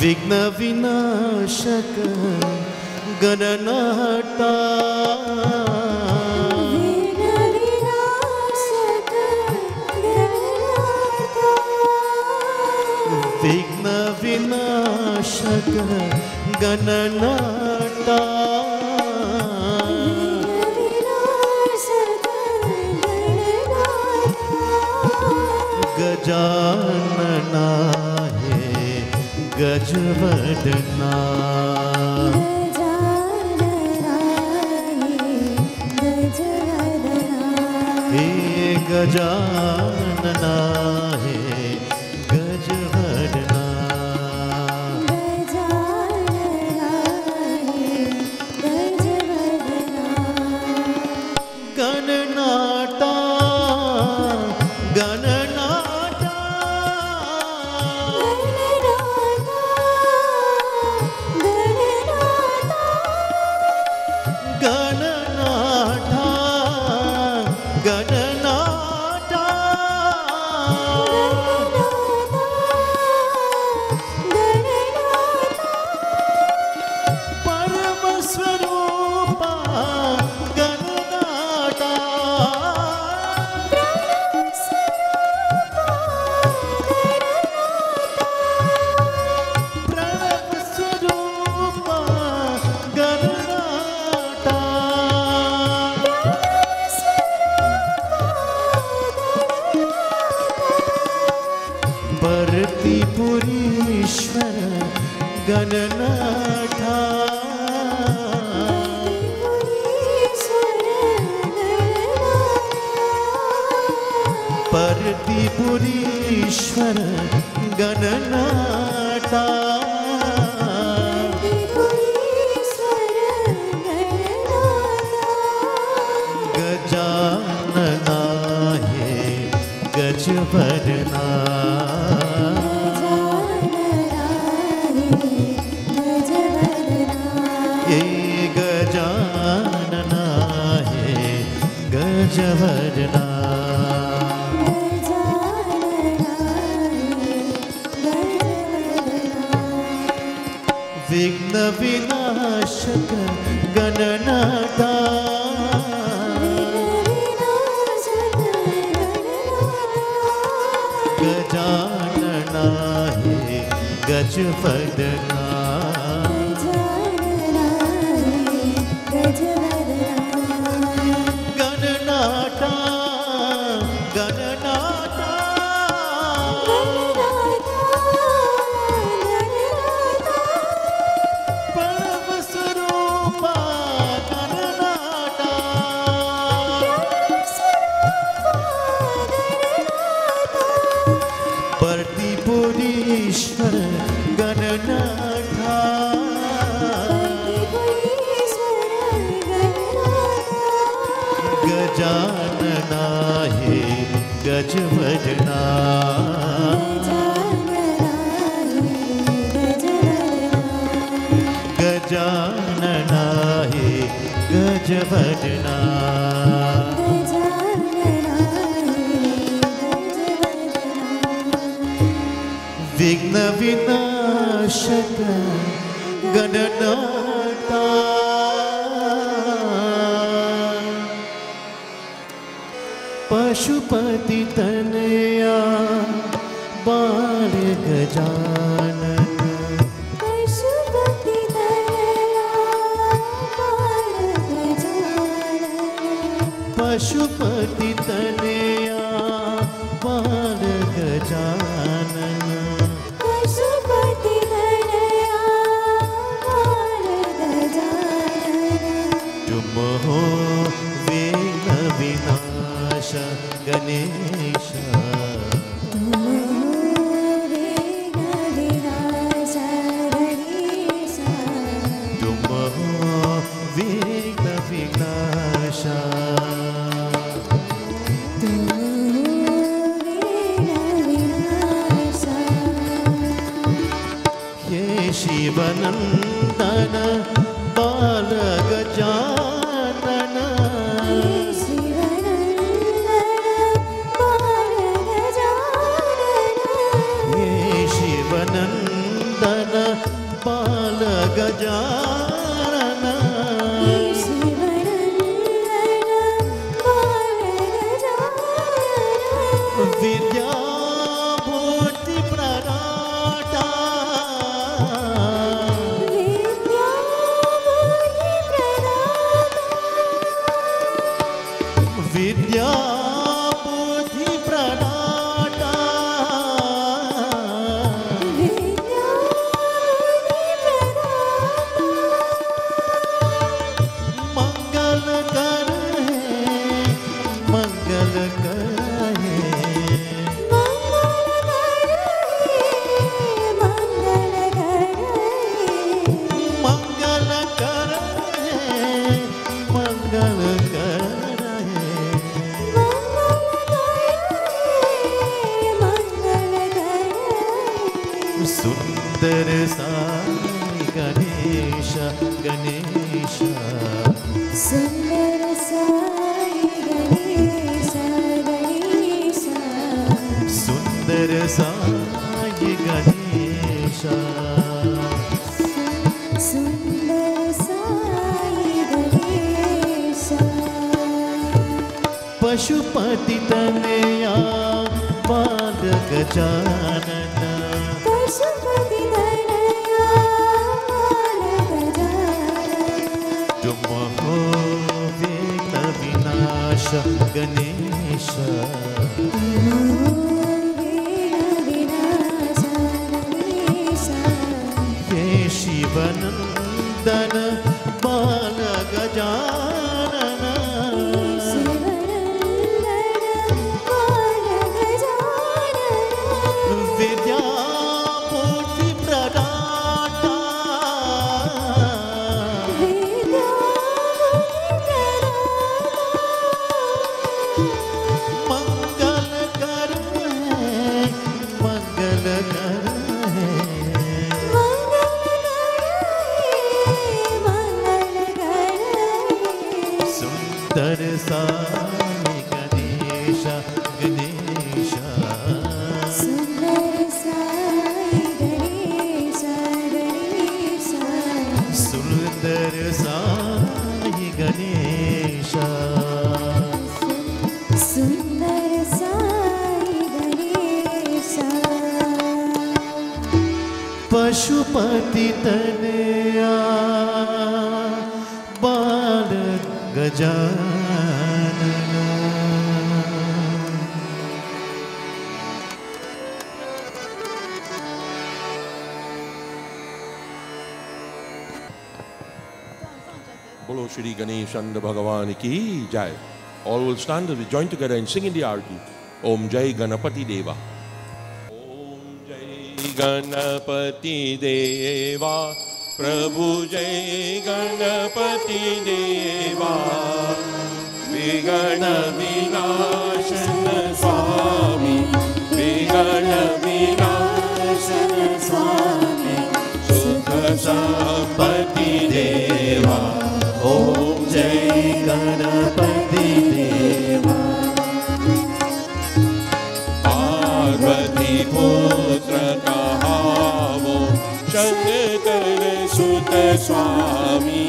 विघ्न विनाशक गणनाटा विघ्न विनाशक गणनाटा विघ्न विनाशक गणनाटा गजानना है गजवदना हे गजानना है गजवदना गणनाटा गणनाटा गणनाटा गणनाटा परम स्वरूपा गणनाटा प्रणव स्वरूपा गणनाटा भरतीपुरीश्वर गणनाथा भरतीपुरीश्वर गणनाथा गजानना है गजवदना ये गजानना है गजवदना विघ्न विनाशक गणनाथा गजानना है गजवदना गणनाटा गणनाटा परम स्वरूपा गणनाटा भरतीपुरीश्वर गणनाथा गजानना है गजवदना गजानना है गजवदना विघ्न विनाशक गणनाथा पशुपति तनया बाल गजानन पशुपति तनया बाल गजानन तुम हो विघ्न विनाश गणेश तुम हो विघ्न विनाश ये शिवनंदन बाल गजानन ये शिवनंदन बाल गजानन विद्या भूति प्रदान सुंदर साई गणेश गणेश सुंदर साई गणेश गणेश सुंदर साई गणेश सुंदर साई गणेश पशुपति तनया बाल गजानन पशुपति तनया बाल गजानन तुमहो विघ्न विनाश गणेश ये शिवनंदन बाल गजानन विद्यापूर्ति प्रदाता मंगल कर मंगल कर सुंदर साई गणेश गणेश सुंदर साई गणेश गणेश सुंदर साई गणेश सुंदर साई गणेश पशुपति तनया बाल Gajanan Bolo Shri Ganesh and Bhagavan ki Jai. All will stand as we join together and sing in the Arati. Om Jai Ganapati Deva. Om Jai Ganapati Deva. Prabhu Jai Ganapati Deva. Vigana Vinashana Swami. Vigana Vinashana Swami. Sukha Sampati Deva. Om Jai Ganapati Deva Parvati पुत्र कहावो शंकर सुत स्वामी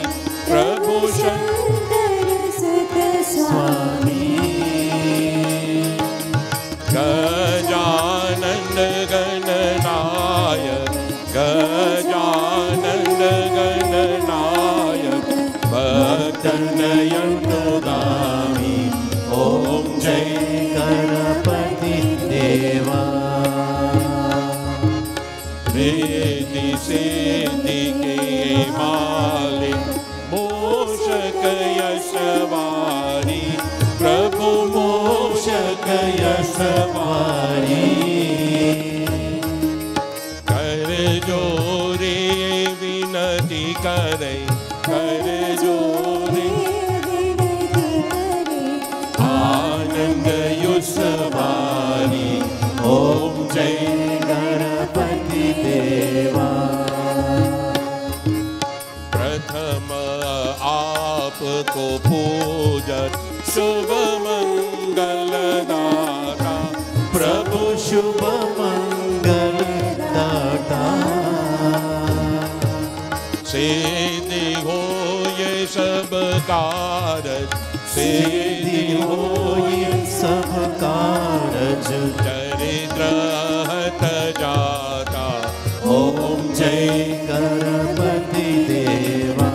प्रभु शंकर सुत स्वामी Gajanan Gananayak Gajanan Gananayak भक्तनयनगामी Om Jai Ganapati Deva Riddhi Siddhi ke Malik Moshak Yashvari Prabhu Moshak Yashvari Kar jore vinati kare Kar jore आनंद युसवारी ओम जय गणपति देवा प्रथम आपको पूजन शुभ मंगल दाता प्रभु शुभ मंगल दाता सिद्धि हो ये सब कारज सिद्धि हो ये सब कारज दरिद्र हत जाता ओम जय गणपति देवा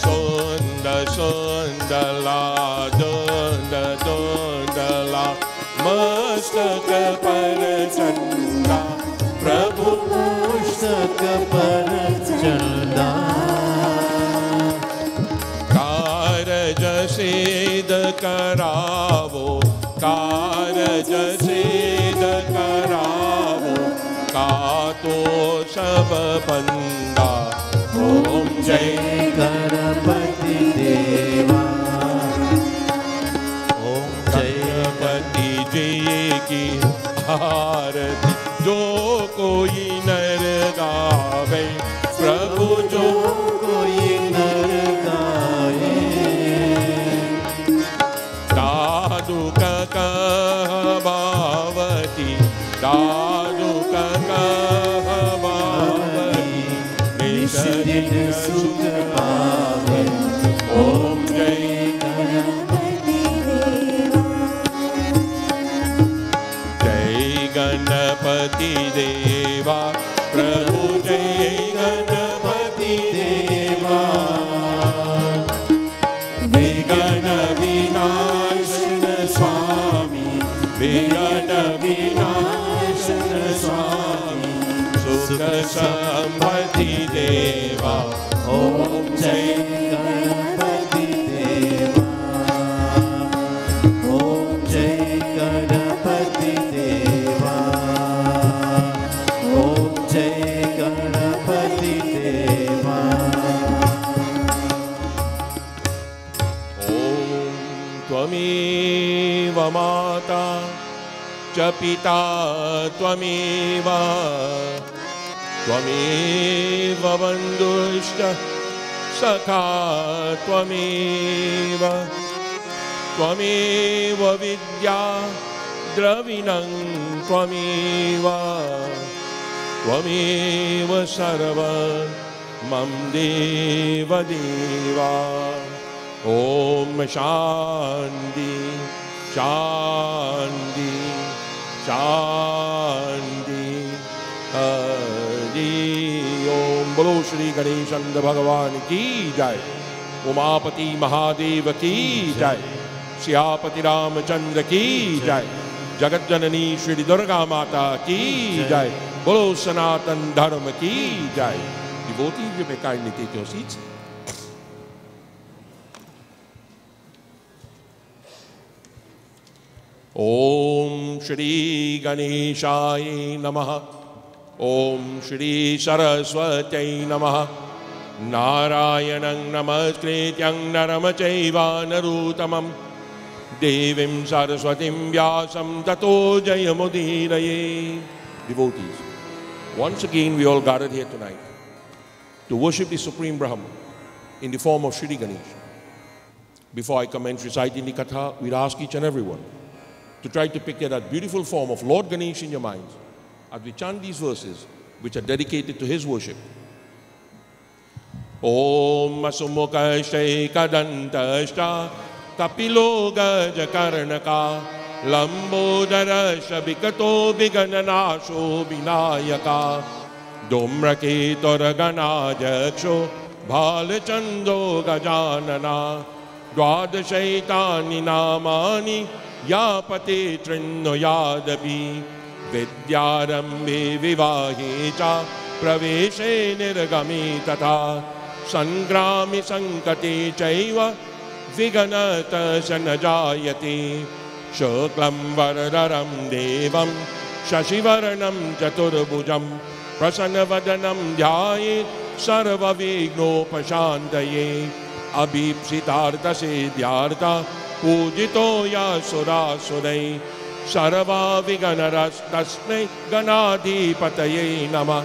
सुंदर सुंदला दुंद दुंदला मस्तक पर चंदा प्रभु पुस्तक पर चंदा कारज सिद्ध करावो कारज सिद्ध करावो का तो सब बंदा ओम जय गणपति देवा ओम जय गणपति जी की आरती जो कोई नर गावे प्रभु जो कोई नर गाए दादु कहबावती दादु कहबावती निज दिन सुख पावे ओम जय गणपति देवा प्रभु जय गणपति देवा विघ्न विनाशन स्वामी विघ्न विनाशन स्वामी सुख समृद्धि देवा ओम जय गणपति देवा ओम जय गणपति देवा ओम जय गणपति देवा ओम त्वमेव माता च पिता त्वमेव त्वमेव बन्धुश्च सखा त्वमेव त्वमेव विद्या द्रविणं त्वमेव त्वमेव सर्वं मम देव देवा ओम शांति शांति शांति हरि ओम। बोलो श्री गणेश भगवान की जय। उमापति महादेव की जय। सियापति रामचंद्र की जय। जगत जननी श्री दुर्गा माता की जय। बोलो सनातन धर्म की जय। Devotees, you may kindly take your seats. ओम श्री गणेशाय नमः। ओम श्री सरस्वत्यै नमः। नारायणं नमस्कृत्यं नरं चैव नरोत्तमं देवीं सरस्वतीं व्यासं ततो जयमुदीरये। Devotees, once again we all gathered here tonight to worship the Supreme Brahman in the form of Shri Ganesh. Before I commence reciting the Katha, we'd ask each and everyone to try to picture that beautiful form of Lord Ganesh in your minds as we chant these verses which are dedicated to his worship. Om Asumukashtai Kadantashta Kapilo Gajakarnaka Lambodarasha Bikato Bigananasho Vinayaka Domraketoraganajaksho Bhalachando Gajanana Dwadashaitani Namani Yapati Trinno Yadapi Vidyarambe Vivahi Cha Praveshe Nirgami Tata Sangrami Sankati Chaiva Viganata Sanajayati Shuklam Varadaram Devam Shashivaranam Chaturbujam Prasanavadanam Dhyayit Sarva Vigno Pashantaye Abhipsitartha Siddhyartha Pujito Yasura Surai Sarva Viganaras Tasmai Ganadhipataye Nama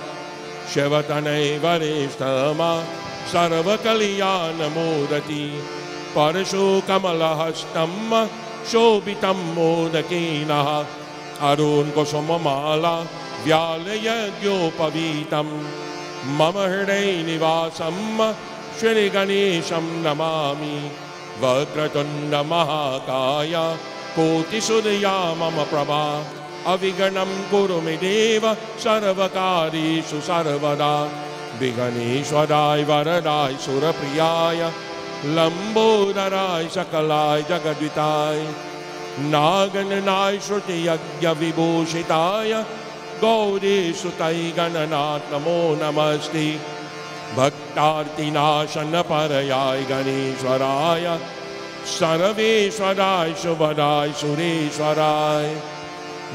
Shivatanai Varishtama Sarva Kalyana Mudati Parashu Kamalahastamma Shobitam Modakinaha Arun Kosomamala Vyalaya Gyopavitam Mama Hriday Nivasam Shri Ganesham Namami Vakratunda Mahakaya Koti Sudaya Mama Prabha Aviganam Kurumideva Sarvakari Susarvada Viganeshwarai Varadai Surapriyaya Lambodarai Sakalai Jagadvitai Nagananai Shruti Yagya Vibhushitaya Gauri Sutai Gananat Namo Namaste Bhaktarti Nashana Parayai Ganeshwaraya Sarveshwarai Shubhadai Sureshwarai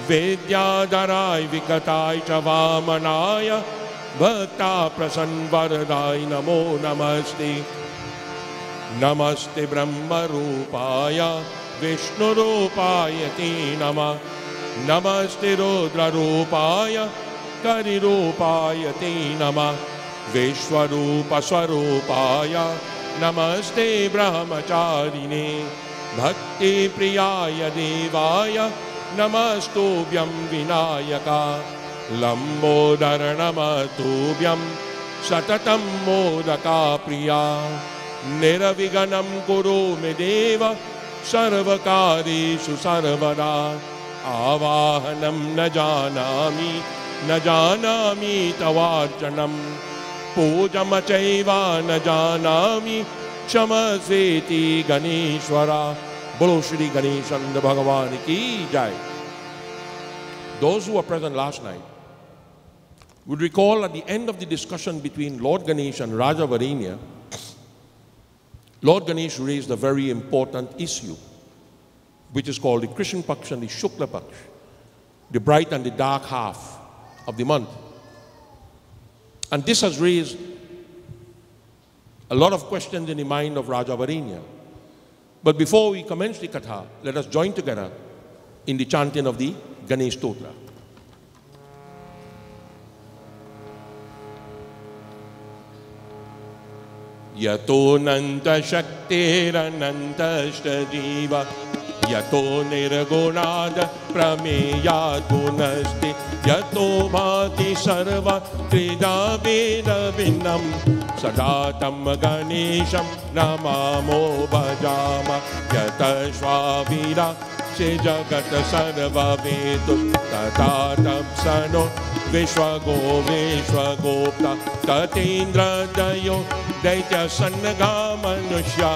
Vidyadarai Vikatai Chavamanaya Bhakta Prasanvaradai Namo Namaste Namaste Brahma Rupaya Vishnu Rupaya Te Nama Namaste Rudra Rupaya Karirupaya Te Namah. Vishwarupa Swarupaya Namaste Brahmacharine. Bhakti Priyaya Devaya Namastubhyam Vinayaka. Lambodara Namatubhyam Satatam Modaka Priya. Niraviganam Kuru Medeva Sarvakarishu Sarvada. Avahanam na janami tavarjanam. Pujamachaiva na janami Kshamasveti Ganeshwara. Bolo Shri Ganeshan Bhagavan ki jai. Those who were present last night would recall at the end of the discussion between Lord Ganesh and Raja Varenya, Lord Ganesh raised a very important issue, which is called the Krishna Paksh and the Shukla Paksh, the bright and the dark half of the month. And this has raised a lot of questions in the mind of Raja Varenya. But before we commence the Katha, let us join together in the chanting of the Ganesh Stotra. Yato nanta shaktirananta shtajiva. Yato nirgunada prameya gunasti. Yato bhati sarva krida veda vinam. Sadatam Ganesham namamo bhajama. Yata shvavira se jagat sarva vetus. Tatatam sano Vishwagopta Tatindra Dayo Daitya Sannaga Manusya.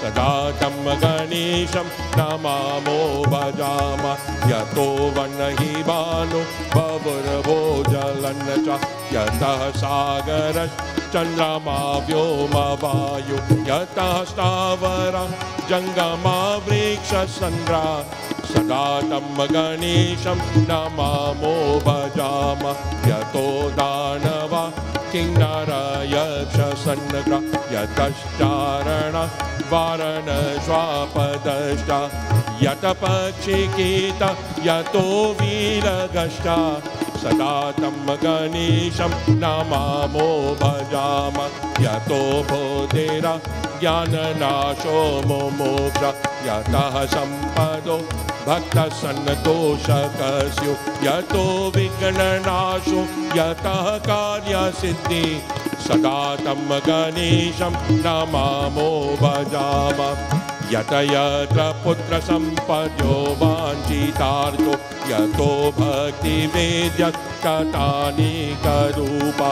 Sadatam Ganesham namamo bhajama. Yato Vanahibano Bhavaravo Jalancha. Yata Sagaras Chandrama Vyoma Vayu. Yata Stavara Jangama Vriksha Sandra. Sadatam Ganesham namamo bhajama. Yato Danava Kinnara Yaksha Sannagra. Yatashtarana Varana Swapadashta. Yatapachikita Yato Viragashta. Sadatam Ganesham namamo bhajama. Yato Bodhera Jnananasho Momoksha. Yataha Sampado Bhakta Sannatosha Kasyo. Yato Vignanasho Yataha Karya Siddhi. Sadatam Ganesham namamo bhajama. Yata yatra putra sampadyo vanchitarjo. Yato bhakti vedyat katani karupa.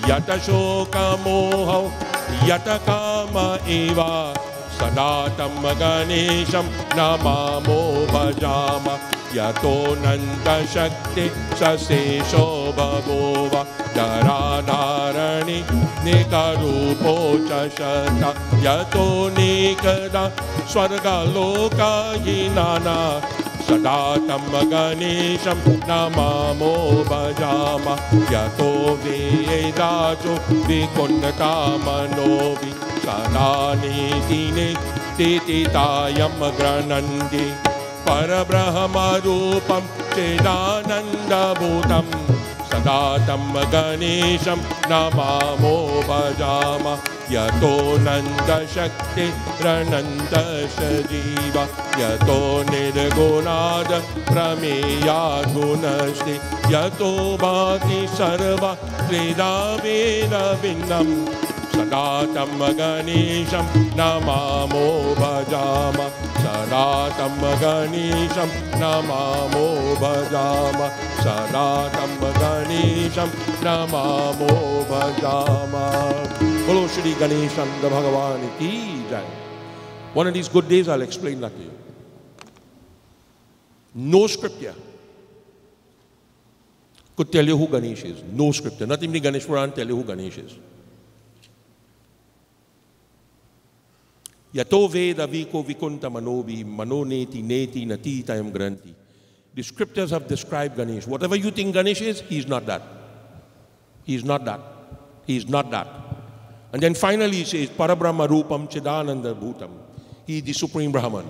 Yata shoka moha yata kama eva. Sadatam Ganesham namamo bhajama. Yato nanda shakti sasesho bhagova. Dharanarani nikarupo chashata. Yato nikada swarga loka hinana. Sadatam Ganesham namamo bhajama. Yato vedajo vikonnata manovi. Sadani dine tititayam granandi. Parabrahma rupam chedananda bhutam. Sadatam Ganesham namamo bhajama. Yato nanda shakti rananda shajiva. Yato nirgunada prameya gunasti. Yato bhati sarva krida veda vinnam. Sadatam Ganesham namamo bhajama. Sadatam Ganesham namamo bhajama. Sadatam Ganesham namamo bhajama. Bolo Shri Ganeshan Bhagavan ki jai. One of these good days I'll explain that to you. No scripture could tell you who Ganesh is. No scripture. Not even the Ganesh Puran tell you who Ganesh is. Yato Veda Viko Vikunta Manobi Manoneti Neti Natitayam Granti. The scriptures have described Ganesh. Whatever you think Ganesh is, he is not that. He is not that. He is not that. And then finally he says, Parabrahma Rupam Chidananda Bhutam. He is the Supreme Brahman.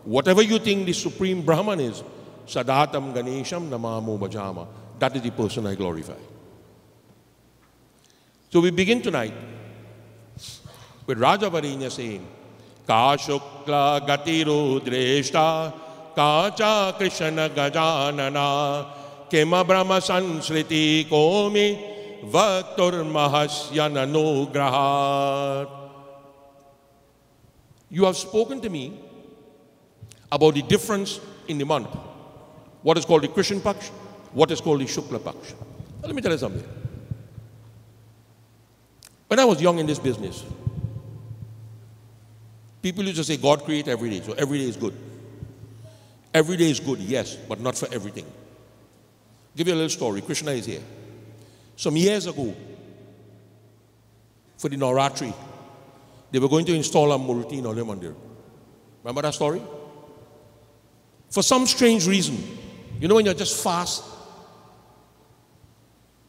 Whatever you think the Supreme Brahman is, Sadatam Ganesham Namamo Bhajama. That is the person I glorify. So we begin tonight with Raja Varinya saying, Ka Shukla Gatiru Dreshta Kacha Krishna Gajanana Kema Brahma Sansriti Komi Vaktur Mahasya Nanugrahat. You have spoken to me about the difference in the month. What is called the Krishna Paksh, what is called the Shukla Paksh. Now, let me tell you something. When I was young in this business, people used to say God created every day, so every day is good. Every day is good, yes, but not for everything. Give you a little story. Krishna is here. Some years ago, for the Navratri, they were going to install a Murti in Ole Mandir. Remember that story? For some strange reason, you know when you're just fast,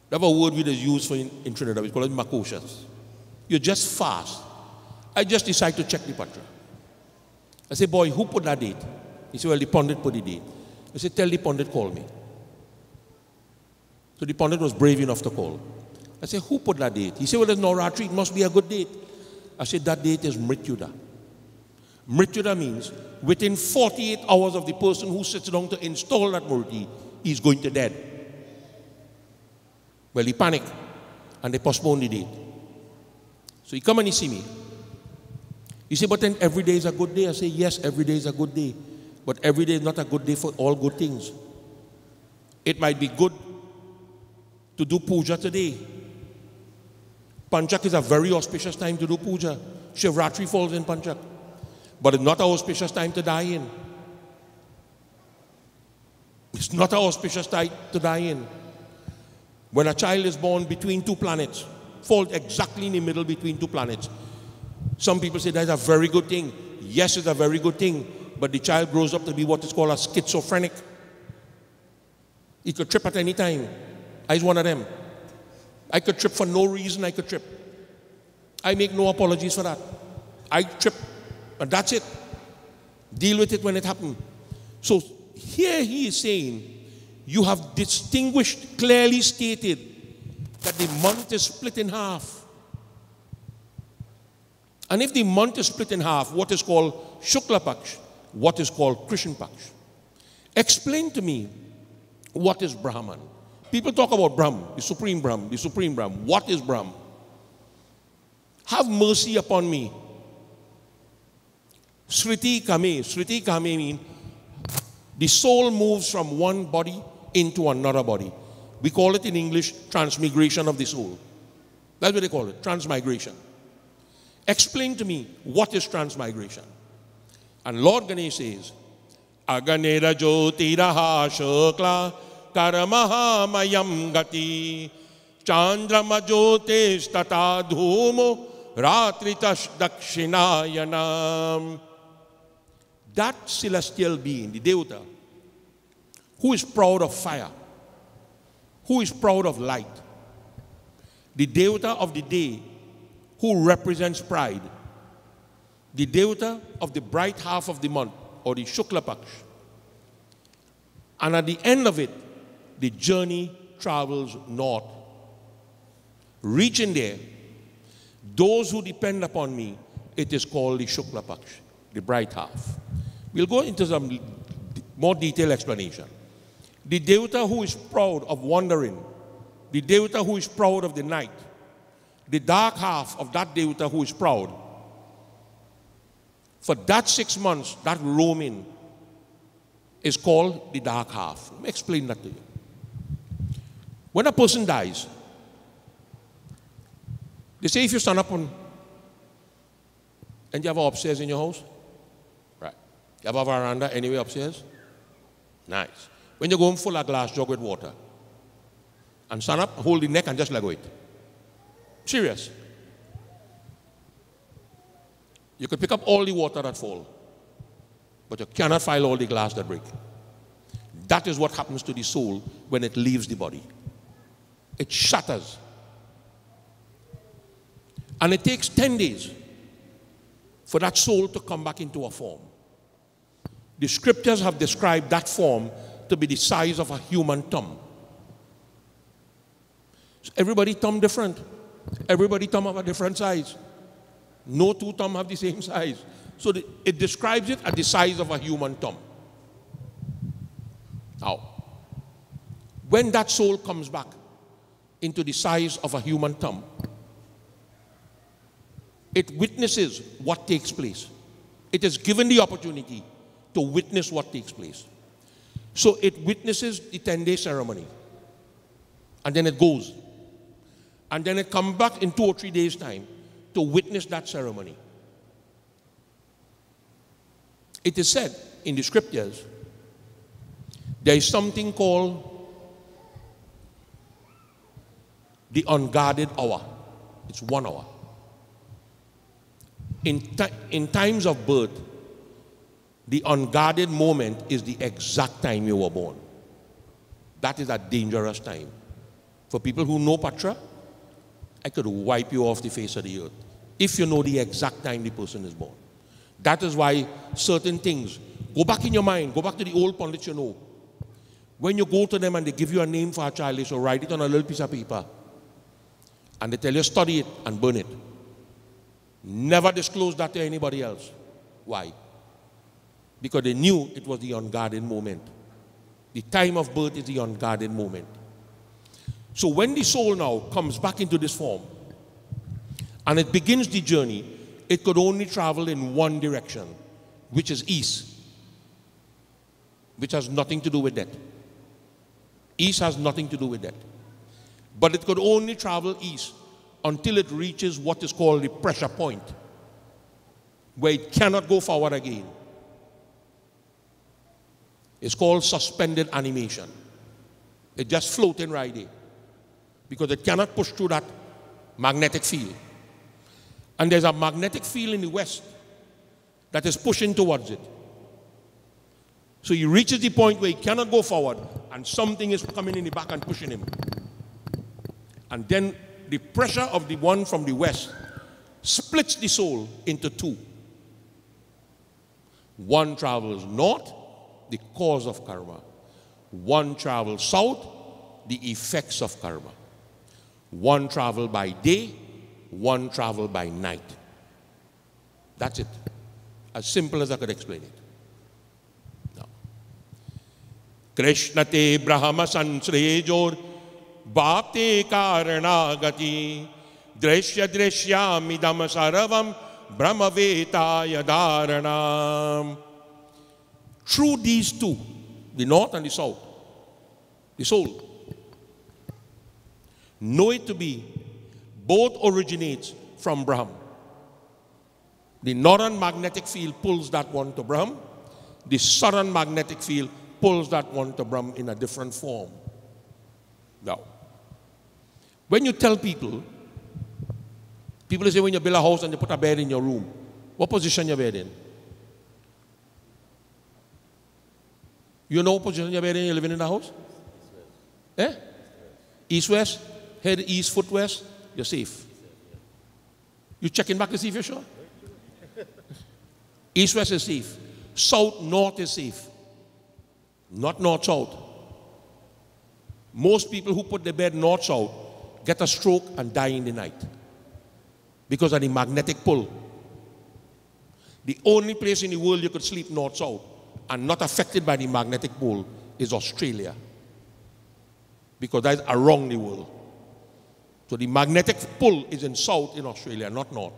they have a word we use for in Trinidad, we call it makoshas. You're just fast. I just decided to check the patra. I said, boy, who put that date? He said, well, the Pandit put the date. I said, tell the Pandit, call me. So the Pandit was brave enough to call. I said, who put that date? He said, well, there's no Navratri, it must be a good date. I said, that date is Mrityuda. Mrityuda means within 48 hours of the person who sits down to install that Murti, he's going to dead. Well, he panicked and they postponed the date. So he come and he see me. He said, but then every day is a good day. I say, yes, every day is a good day. But every day is not a good day for all good things. It might be good to do puja today. Panchak is a very auspicious time to do puja. Shivratri falls in Panchak. But it's not an auspicious time to die in. It's not an auspicious time to die in. When a child is born between two planets, falls exactly in the middle between two planets. Some people say that's a very good thing. Yes, it's a very good thing. But the child grows up to be what is called a schizophrenic. He could trip at any time. I was one of them. I could trip for no reason. I could trip. I make no apologies for that. I trip, and that's it. Deal with it when it happens. So here he is saying, you have distinguished, clearly stated that the month is split in half. And if the month is split in half, what is called Shukla Paksh, what is called Krishna Paksh? Explain to me, what is Brahman? People talk about Brahm, the Supreme Brahm, the Supreme Brahm. What is Brahm? Have mercy upon me. Sriti Kame. Sriti Kame means the soul moves from one body into another body. We call it in English transmigration of the soul. That's what they call it, transmigration. Explain to me, what is transmigration? And Lord Ganesh says, Aganera Jyotiraha Shukla Karamaha Mayam Gati Chandrama Jyotish Tata Dhumo Ratritash Dakshinayanam. That celestial being, the Devata, who is proud of fire, who is proud of light, the Devata of the day, who represents pride, the Devata of the bright half of the month, or the Shukla Paksh. And at the end of it, the journey travels north. Reaching there, those who depend upon me, it is called the Shukla Paksh, the bright half. We'll go into some more detailed explanation. The Devata who is proud of wandering, the Devata who is proud of the night, the dark half of that Devata who is proud, for that 6 months, that roaming is called the dark half. Let me explain that to you. When a person dies, they say if you stand up and you have an upstairs in your house, right? You have a veranda anywhere upstairs? Nice. When you go home, full a glass jug with water. And stand up, hold the neck and just let go it. Serious. You could pick up all the water that fall, but you cannot file all the glass that break. That is what happens to the soul when it leaves the body. It shatters. And it takes 10 days for that soul to come back into a form. The scriptures have described that form to be the size of a human thumb. So everybody thumb different. Everybody thumb have a different size. No two thumb have the same size. So it describes it at the size of a human thumb. Now, when that soul comes back into the size of a human thumb, it witnesses what takes place. It is given the opportunity to witness what takes place. So it witnesses the 10-day ceremony. And then it goes. And then it comes back in 2 or 3 days' time to witness that ceremony. It is said in the scriptures, there is something called the unguarded hour. It's 1 hour. In times of birth, the unguarded moment is the exact time you were born. That is a dangerous time. For people who know Patra, I could wipe you off the face of the earth if you know the exact time the person is born. That is why certain things, go back in your mind, go back to the old pundits you know. When you go to them and they give you a name for a child, they shall write it on a little piece of paper. And they tell you, study it and burn it. Never disclose that to anybody else. Why? Because they knew it was the unguarded moment. The time of birth is the unguarded moment. So when the soul now comes back into this form and it begins the journey, it could only travel in one direction, which is east, which has nothing to do with that. East has nothing to do with that. But it could only travel east until it reaches what is called the pressure point, where it cannot go forward again. It's called suspended animation. It's just floating right there because it cannot push through that magnetic field. And there's a magnetic field in the west that is pushing towards it. So he reaches the point where he cannot go forward and something is coming in the back and pushing him. And then the pressure of the one from the west splits the soul into two. One travels north, the cause of karma. One travels south, the effects of karma. One travels by day, one travels by night. That's it. As simple as I could explain it. Now, Krishna te Brahma sansrejor bhakti karanagati drishya drishyamidam saravam brahmavetaya dharanam. Through these two, the north and the south, the soul, know it to be both originates from Brahm. The northern magnetic field pulls that one to Brahm. The southern magnetic field pulls that one to Brahm in a different form. Now, when you tell people say when you build a house and you put a bed in your room, what position your bed in? You know what position your bed in? You're living in the house? Eh? East-west? Head east, foot west? You're safe. You checking back to see if you're sure? East-west is safe. South-north is safe. Not north-south. Most people who put their bed north-south get a stroke and die in the night because of the magnetic pull. The only place in the world you could sleep north-south and not affected by the magnetic pull is Australia, because that is around the world. So the magnetic pull is in south in Australia, not north.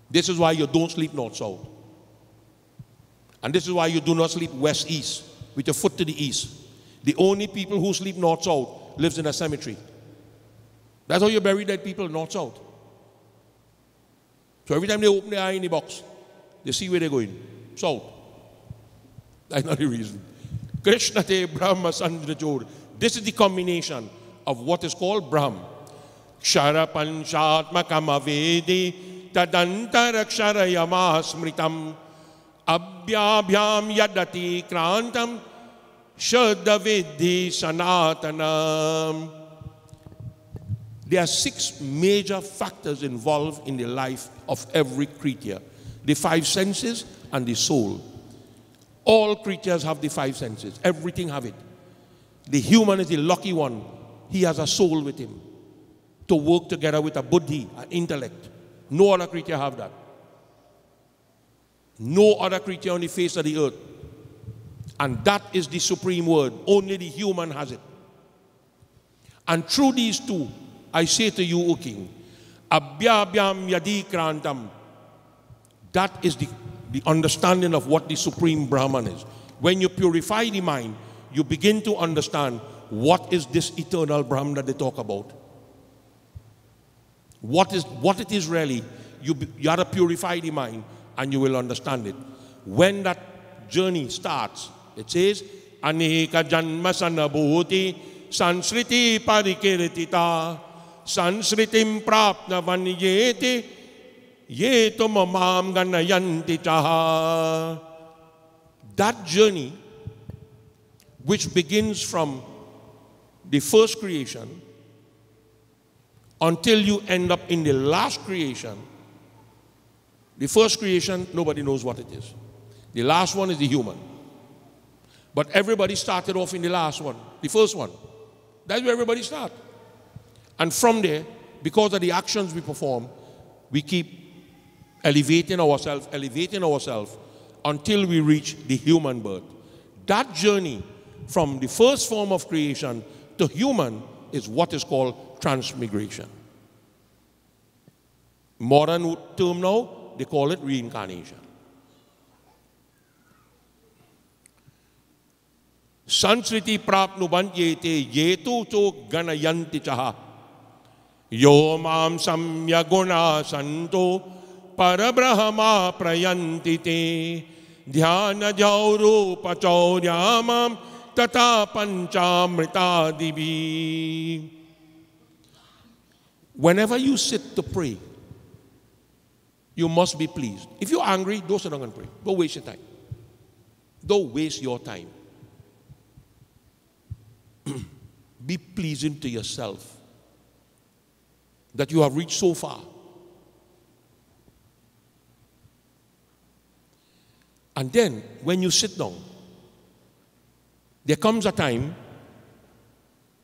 This is why you don't sleep north-south. And this is why you do not sleep west-east with your foot to the east. The only people who sleep north-south lives in a cemetery. That's how you bury dead people, north-south. So every time they open their eye in the box, they see where they're going. South. That's not the reason. Krishna te Brahma Sandrajor. This is the combination of what is called Brahm. Kshara Panchatmakam Avedi Tadantarakshara Yamasmritam Abhyabhyam Yadati Krantam Shadavidhi Sanatanam. There are 6 major factors involved in the life of every creature: the 5 senses and the soul. All creatures have the five senses. Everything have it. The human is the lucky one. He has a soul with him to work together with a buddhi, an intellect. No other creature have that. No other creature on the face of the earth. And that is the supreme word. Only the human has it. And through these two, I say to you, O King, Abhyabhyam Yadi Krantam. That is the understanding of what the supreme Brahman is. When you purify the mind, you begin to understand what is this eternal Brahman that they talk about. What it is really. You have to purify the mind and you will understand it. When that journey starts, it says, Aneka Janma Sanabhuti Sansriti Parikirtita Sansritim Prapna Vanyeti Yetu Mamam Ganayanti Chaha. That journey, which begins from the first creation until you end up in the last creation. The first creation, nobody knows what it is. The last one is the human. But everybody started off in the last one, the first one. That's where everybody starts. And from there, because of the actions we perform, we keep elevating ourselves until we reach the human birth. That journey from the first form of creation to human is what is called transmigration. Modern term now, they call it reincarnation. Sansriti prapnubantyete yetu to ganayanti chaha yo mam samya guna santo parabrahma prayanti te dhyana jauru pachaurya tata panchamrita divi. Whenever you sit to pray, you must be pleased. If you're angry, don't sit down and pray. Don't waste your time. Don't waste your time. Be pleasing to yourself that you have reached so far. And then, when you sit down, there comes a time,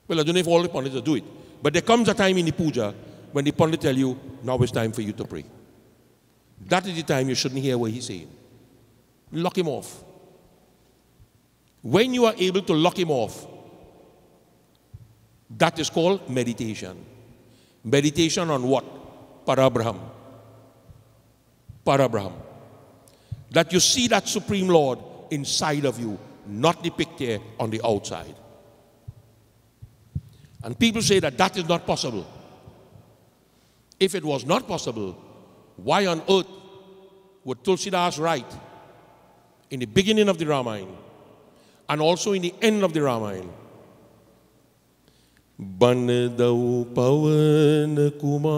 well, I don't know if all the pundits do it, but there comes a time in the puja when the pundit tell you, now it's time for you to pray. That is the time you shouldn't hear what he's saying. Lock him off. When you are able to lock him off, that is called meditation. Meditation on what? Parabraham. Parabraham. That you see that Supreme Lord inside of you, not depicted on the outside. And people say that that is not possible. If it was not possible, why on earth would Tulsidas write in the beginning of the Ramayana and also in the end of the Ramayana, Banadau Pavan Kumar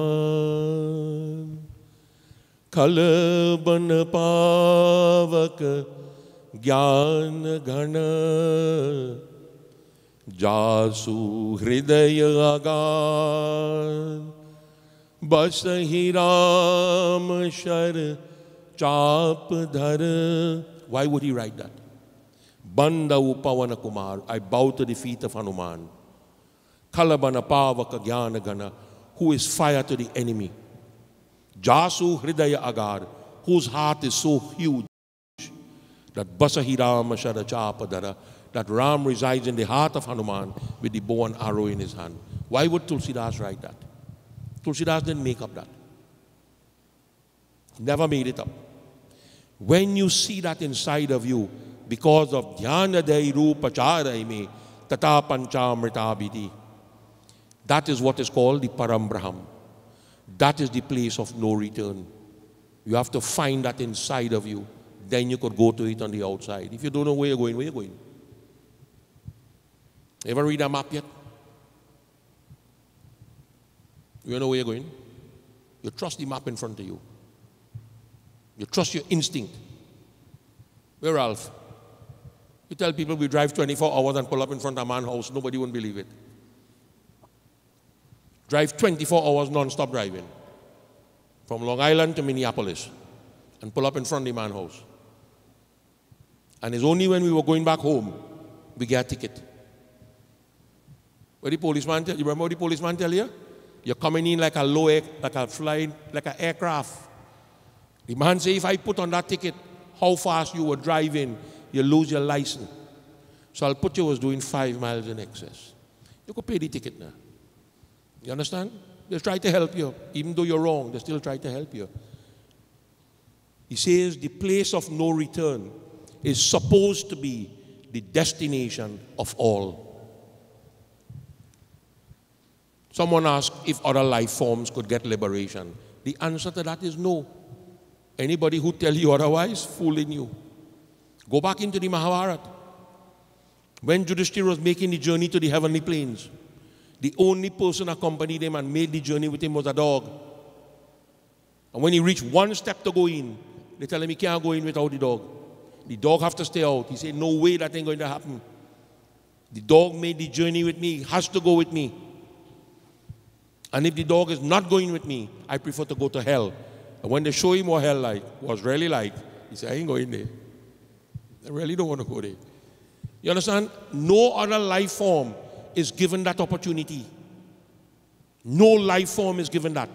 Kalaban Pavak Gyan Gana Jasu Hridaya Agar Basahiram Shar Chap Dhar. Why would he write that? Bandau Pavana Kumar, I bow to the feet of Hanuman. Kalabana Pavaka Jnana Gana, who is fire to the enemy. Jasu Hridaya Agar, whose heart is so huge that Basahiram Shara Chapa Dhara, that Ram resides in the heart of Hanuman with the bow and arrow in his hand. Why would Tulsidas write that? Tulsidas didn't make up that. Never made it up. When you see that inside of you, because of Dhyana Dairu Pacharaime Tata Panchamritabhiti, that is what is called the Parambraham. That is the place of no return. You have to find that inside of you. Then you could go to it on the outside. If you don't know where you're going, where you're going? Ever read a map yet? You know where you're going? You trust the map in front of you. You trust your instinct. Where, Ralph? You tell people we drive 24 hours and pull up in front of a man's house, nobody won't believe it. Drive 24 hours non-stop driving from Long Island to Minneapolis and pull up in front of the man's house. And it's only when we were going back home, we get a ticket. What the policeman tell you? Remember what the policeman tell you? You're coming in like a like a flying, like an aircraft. The man say, if I put on that ticket how fast you were driving, you lose your license. So I'll put you was doing 5 miles in excess. You could pay the ticket now. You understand? They try to help you. Even though you're wrong, they still try to help you. He says the place of no return is supposed to be the destination of all. Someone asked if other life forms could get liberation. The answer to that is no. Anybody who tells you otherwise, fooling you. Go back into the Mahabharata. When Yudhishthira was making the journey to the heavenly plains, the only person accompanied him and made the journey with him was a dog. And when he reached one step to go in, they tell him he can't go in without the dog. The dog have to stay out. He said, no way that ain't going to happen. The dog made the journey with me, has to go with me. And if the dog is not going with me, I prefer to go to hell. And when they show him what hell was really like, he said, I ain't going there. I really don't want to go there. You understand? No other life form is given that opportunity. No life form is given that.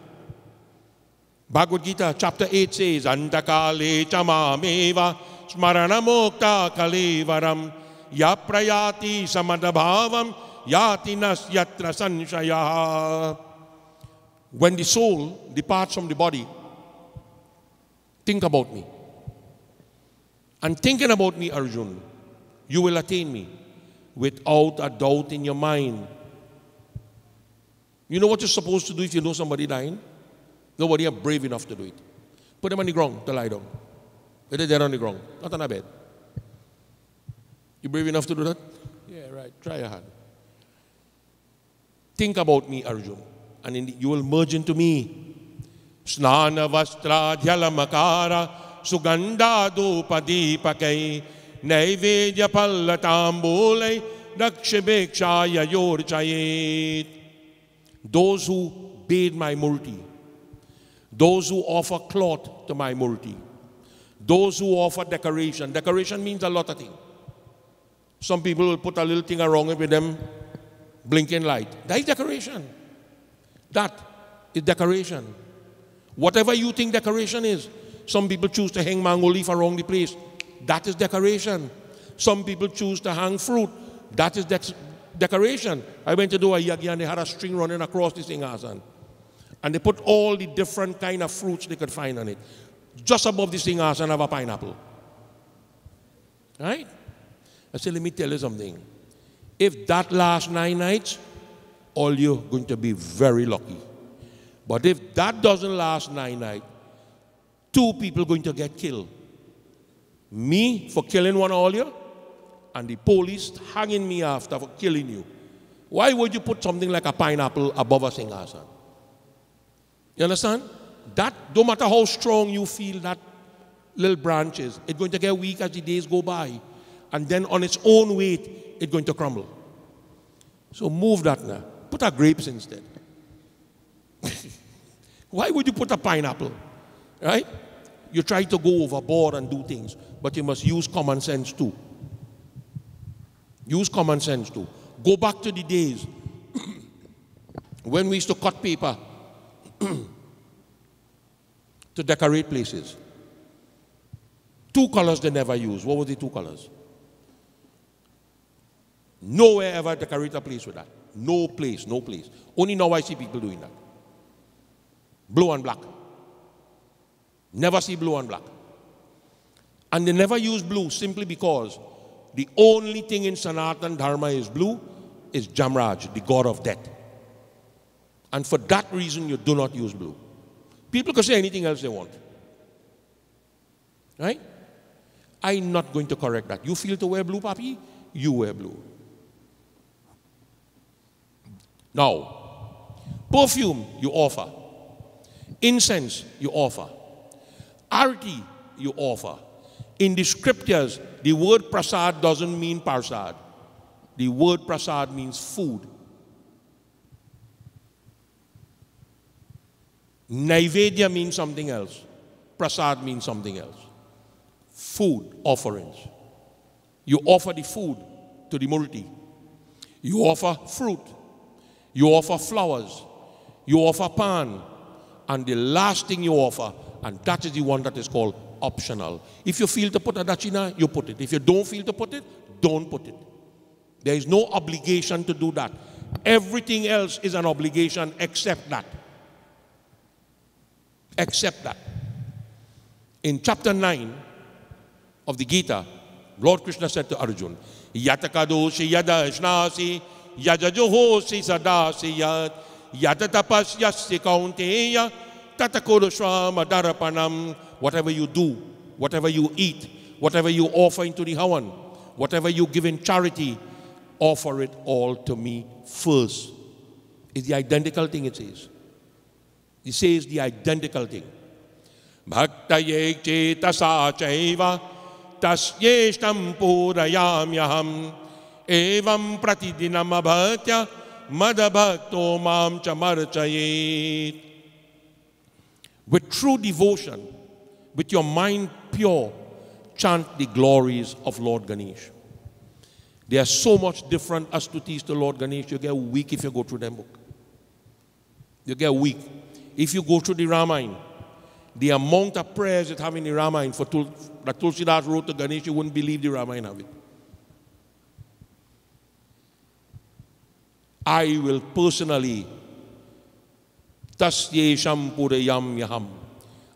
Bhagavad Gita chapter 8 says, Antakale chamameva smarana mokta kalevaram yaprayati samadabhavam yatinas yatra sanshaya. When the soul departs from the body, think about me. And thinking about me, Arjun, you will attain me without a doubt in your mind. You know what you're supposed to do if you know somebody dying? Nobody are brave enough to do it. Put them on the ground to lie down. They're dead on the ground, not on a bed. You brave enough to do that? Yeah, right. Try your hand. Think about me, Arjun, and you will merge into me. Snana vastra dhalamakara sugandha dupadipakai naivedya pallatambulai dakshabekshaya yorchayet. Those who bathe my murti, those who offer cloth to my murti, those who offer decoration. Decoration means a lot of things. Some people will put a little thing around it with them blinking light. That is decoration. That is decoration. Whatever you think decoration is, some people choose to hang mango leaf around the place. That is decoration. Some people choose to hang fruit. That is decoration. I went to do a yagi and they had a string running across the singhasan. And they put all the different kind of fruits they could find on it. Just above the singhasan have a pineapple. Right? I said, let me tell you something. If that lasts 9 nights, all you're going to be very lucky. But if that doesn't last 9 nights, 2 people are going to get killed. Me for killing one of you, and the police hanging me after for killing you. Why would you put something like a pineapple above a singhasan? You understand? That, no matter how strong you feel that little branch is, it's going to get weak as the days go by. And then on its own weight, it's going to crumble. So move that now. Put a grapes instead. Why would you put a pineapple? Right? You try to go overboard and do things, but you must use common sense too. Use common sense too. Go back to the days when we used to cut paper to decorate places. 2 colors they never used. What were the 2 colors? Nowhere ever decorate a place with that. No place, no place. Only now I see people doing that. Blue and black. Never see blue and black. And they never use blue simply because the only thing in Sanatan Dharma is blue is Jamraj, the god of death. And for that reason, you do not use blue. People can say anything else they want. Right? I'm not going to correct that. You feel to wear blue, Papi? You wear blue. Now, perfume you offer. Incense you offer. Arti you offer. In the scriptures, the word prasad doesn't mean parsad. The word prasad means food. Naivedya means something else. Prasad means something else. Food, offerings. You offer the food to the murti. You offer fruit. You offer flowers. You offer pan. And the last thing you offer, and that is the one that is called optional. If you feel to put a dachina, you put it. If you don't feel to put it, don't put it. There is no obligation to do that. Everything else is an obligation except that. Except that. In chapter 9 of the Gita, Lord Krishna said to Arjuna, Yatakadoshi yadashnasi yajajohosi sadasi yad yatatapasyasi kaunteya tatakurushwama darapanam. Whatever you do, whatever you eat, whatever you offer into the havan, whatever you give in charity, offer it all to me first. It's the identical thing it says. It says the identical thing. Bhaktaye chetasa chaiva tasyeshtam purayamyaham evam pratidinam abhatya madabhakto mam chamarchayet. With true devotion, with your mind pure, chant the glories of Lord Ganesh. They are so much different astutis to Lord Ganesh. You get weak if you go through them book. You get weak. If you go through the Ramayana, the amount of prayers it have in the Ramayana that Tulsidas wrote to Ganesh, you wouldn't believe the Ramayana have it. I will personally, tasyesham purayam yaham,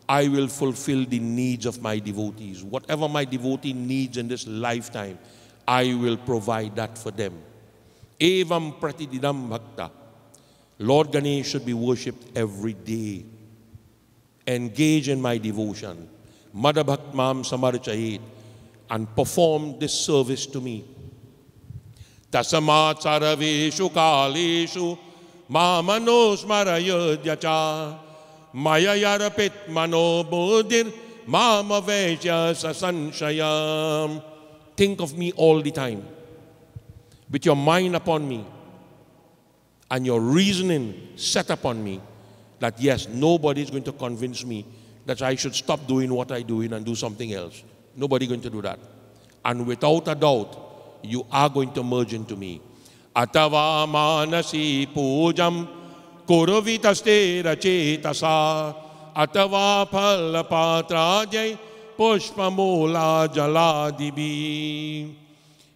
I will fulfill the needs of my devotees. Whatever my devotee needs in this lifetime, I will provide that for them. Evam pratidinam bhakta. Lord Ganesh should be worshipped every day. Engage in my devotion. Madhabhaktmam samarchayet. And perform this service to me. Tasamat saraveshu kaleshu mamanos marayodyacha maya yarapit mano bodhir mama veshya sasanshayam. Think of me all the time, with your mind upon me, and your reasoning set upon me, that yes, nobody is going to convince me that I should stop doing what I'm doing and do something else. Nobody going to do that. And without a doubt, you are going to merge into me. Atava manasi pujam kuravitaste rachetasa atava phalapatrajay pushpamola jaladibi.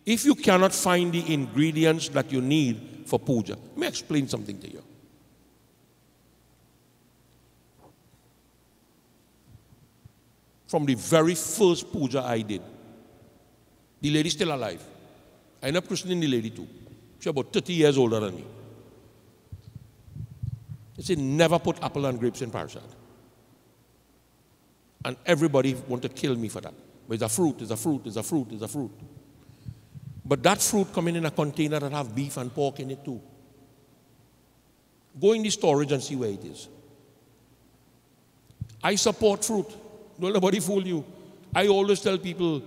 If you cannot find the ingredients that you need for puja, let me explain something to you. From the very first puja I did, the lady still alive. I ended up christening the lady too. She's about 30 years older than me. They said, never put apple and grapes in parasad. And everybody want to kill me for that. But it's a fruit, it's a fruit, it's a fruit, it's a fruit. But that fruit coming in a container that have beef and pork in it too. Go in the storage and see where it is. I support fruit. Don't let nobody fool you. I always tell people,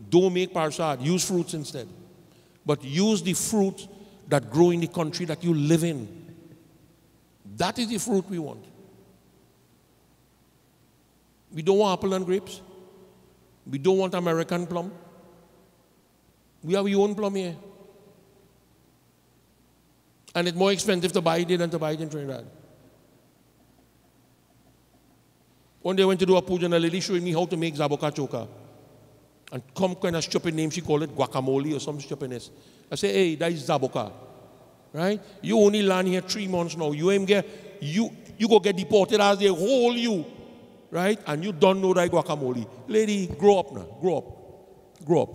don't make parsad, use fruits instead. But use the fruit that grow in the country that you live in. That is the fruit we want. We don't want apple and grapes. We don't want American plum. We have our own plum here. And it's more expensive to buy it than to buy it in Trinidad. One day I went to do a puja and a lady showing me how to make zaboka choka. And some kind of stupid name, she called it guacamole or some stupidness. I say, hey, that is zaboka. Right? You only land here 3 months now. You go get deported as they hold you. Right? And you don't know that guacamole. Lady, grow up now. Grow up. Grow up.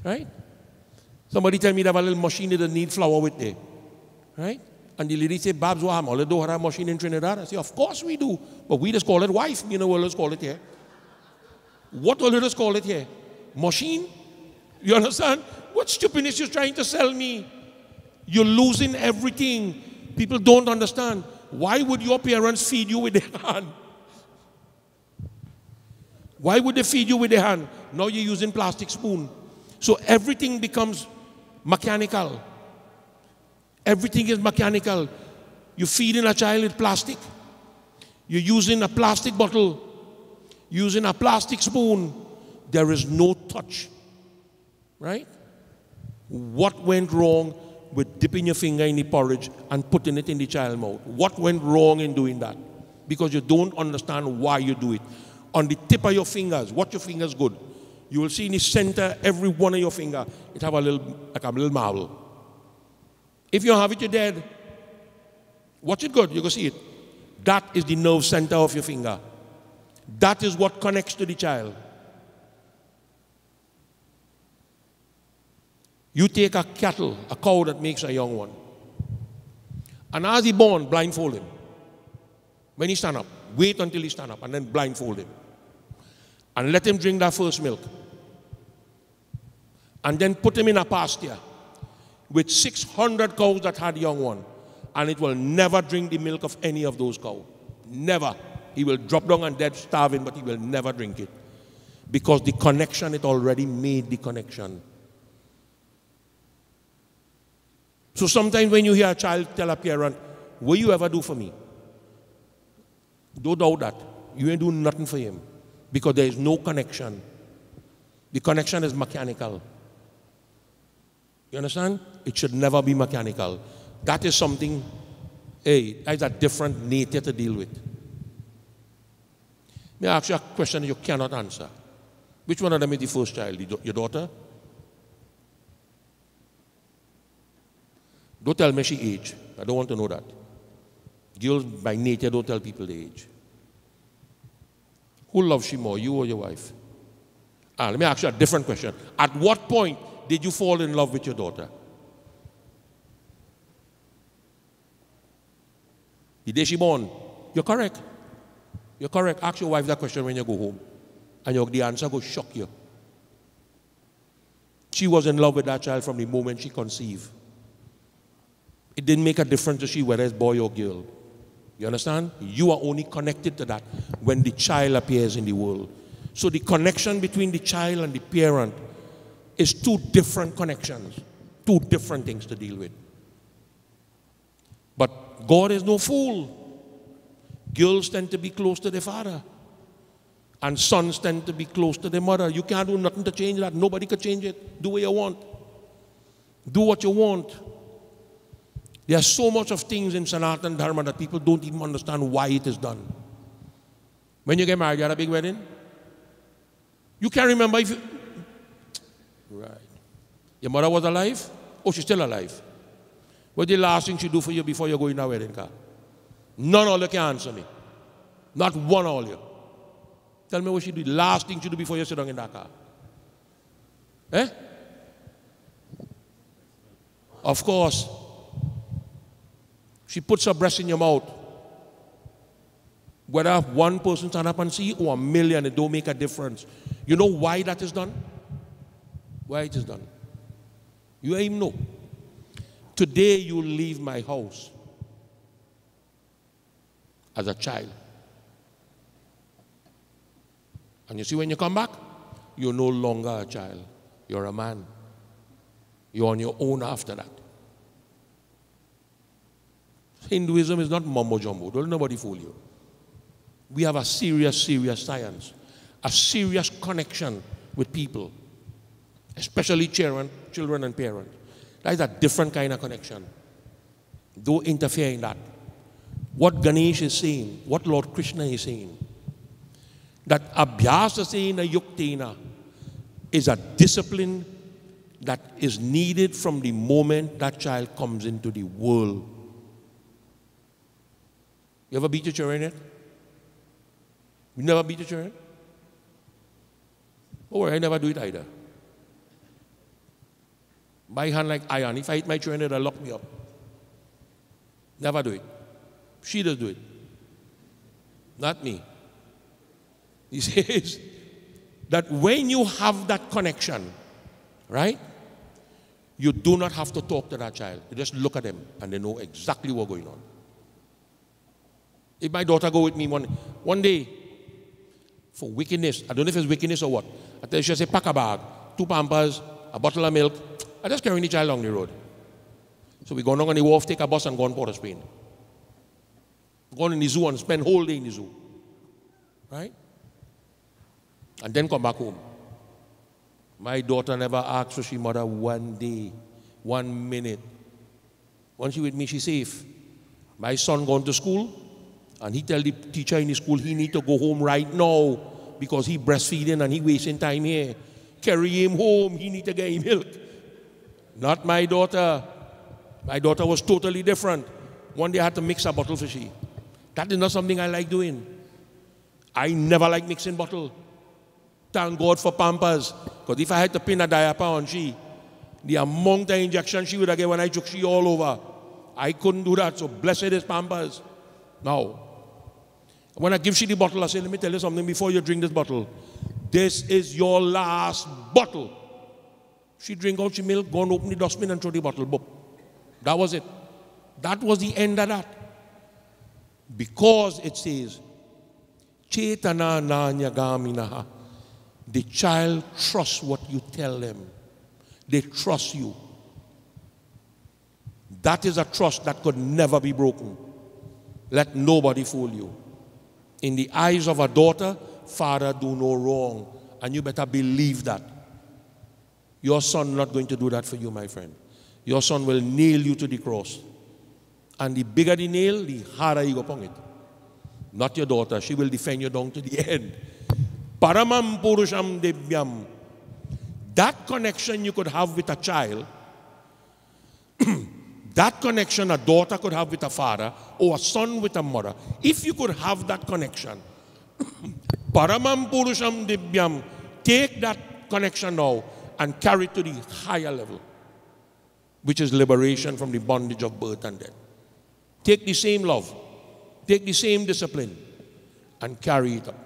Right? Somebody tell me they have a little machine that need flour with there. Right? And the lady said, Babs, what happened? Do have a machine in Trinidad? I say, of course we do. But we just call it wife. You know what let's call it here? What will let call it here? Machine? You understand? What stupidness you're trying to sell me? You're losing everything. People don't understand. Why would your parents feed you with their hand? Why would they feed you with their hand? Now you're using plastic spoon. So everything becomes mechanical. Everything is mechanical. You're feeding a child with plastic. You're using a plastic bottle. Using a plastic spoon. There is no touch. Right? What went wrong with dipping your finger in the porridge and putting it in the child's mouth? What went wrong in doing that? Because you don't understand why you do it. On the tip of your fingers, watch your fingers good. You will see in the center, every one of your finger, it have a little marble. If you don't have it, you're dead. Watch it good, you can see it. That is the nerve center of your finger. That is what connects to the child. You take a cattle, a cow that makes a young one, and as he born, blindfold him. When he stand up, wait until he stand up, and then blindfold him. And let him drink that first milk. And then put him in a pasture with 600 cows that had young one, and it will never drink the milk of any of those cows. Never. He will drop down and dead starving, but he will never drink it. Because the connection, it already made the connection. So sometimes when you hear a child tell a parent, what you ever do for me? Don't doubt that. You ain't doing nothing for him. Because there is no connection. The connection is mechanical. You understand? It should never be mechanical. That is something, that is a different nature to deal with. May I ask you a question you cannot answer? Which one of them is the first child? Your daughter? Don't tell me she age. I don't want to know that. Girls by nature don't tell people their age. Who loves you more, you or your wife? Let me ask you a different question. At what point did you fall in love with your daughter? The day she born. You're correct. You're correct. Ask your wife that question when you go home. And the answer will shock you. She was in love with that child from the moment she conceived. It didn't make a difference to she whether it's boy or girl. You understand? You are only connected to that when the child appears in the world. So the connection between the child and the parent is two different connections, two different things to deal with. But God is no fool. Girls tend to be close to their father, and sons tend to be close to their mother. You can't do nothing to change that. Nobody can change it. Do what you want. Do what you want. There are so much of things in Sanatana Dharma that people don't even understand why it is done. When you get married, you had a big wedding? You can't remember if you... Right. Your mother was alive? Oh, she's still alive. What's the last thing she do for you before you go in a wedding car? None of you can answer me. Not one of you. Tell me what she do. Last thing she do before you sit down in that car. Eh? Of course. She puts her breast in your mouth. Whether one person stand up and see or a million, it don't make a difference. You know why that is done? Why it is done? You ain't know. Today you leave my house as a child. And you see when you come back, you're no longer a child. You're a man. You're on your own after that. Hinduism is not mumbo jumbo. Don't nobody fool you. We have a serious, serious science. A serious connection with people. Especially children and parents. That is a different kind of connection. Don't interfere in that. What Ganesh is saying, what Lord Krishna is saying, that abhyasasena yuktena is a discipline that is needed from the moment that child comes into the world. You ever beat your children yet? You never beat your children? Oh, I never do it either. My hand like iron. If I hit my children, they'll lock me up. Never do it. She does do it. Not me. He says that when you have that connection, right, you do not have to talk to that child. You just look at them and they know exactly what's going on. If my daughter go with me one day for wickedness, I don't know if it's wickedness or what, I tell her, she'll say, pack a bag, 2 Pampers, a bottle of milk. I just carry the child along the road. So we go down on the wharf, take a bus and go on Port of Spain. Go on in the zoo and spend whole day in the zoo. Right? And then come back home. My daughter never asked for she mother one day, 1 minute. When she with me, she safe. My son gone to school, and he tell the teacher in the school he need to go home right now because he breastfeeding and he wasting time here. Carry him home, he need to get him milk. Not my daughter. My daughter was totally different. One day I had to mix a bottle for she. That is not something I like doing. I never like mixing bottle. Thank God for Pampers. Because if I had to pin a diaper on she, the amount of injection she would have get when I took she all over, I couldn't do that. So blessed is Pampers. Now, when I give she the bottle, I say, let me tell you something before you drink this bottle. This is your last bottle. She drink out she milk, go and open the dustbin and throw the bottle. Boop. That was it. That was the end of that. Because it says, Chetana Nanyagaminaha. The child trusts what you tell them. They trust you. That is a trust that could never be broken. Let nobody fool you. In the eyes of a daughter, father do no wrong. And you better believe that. Your son not going to do that for you, my friend. Your son will nail you to the cross. And the bigger the nail, the harder you go upon it. Not your daughter. She will defend you down to the end. Paramam Purusham Devyam. That connection you could have with a child, that connection a daughter could have with a father, or a son with a mother, if you could have that connection, Paramam Purusham Devyam, take that connection now and carry it to the higher level, which is liberation from the bondage of birth and death. Take the same love, take the same discipline, and carry it up.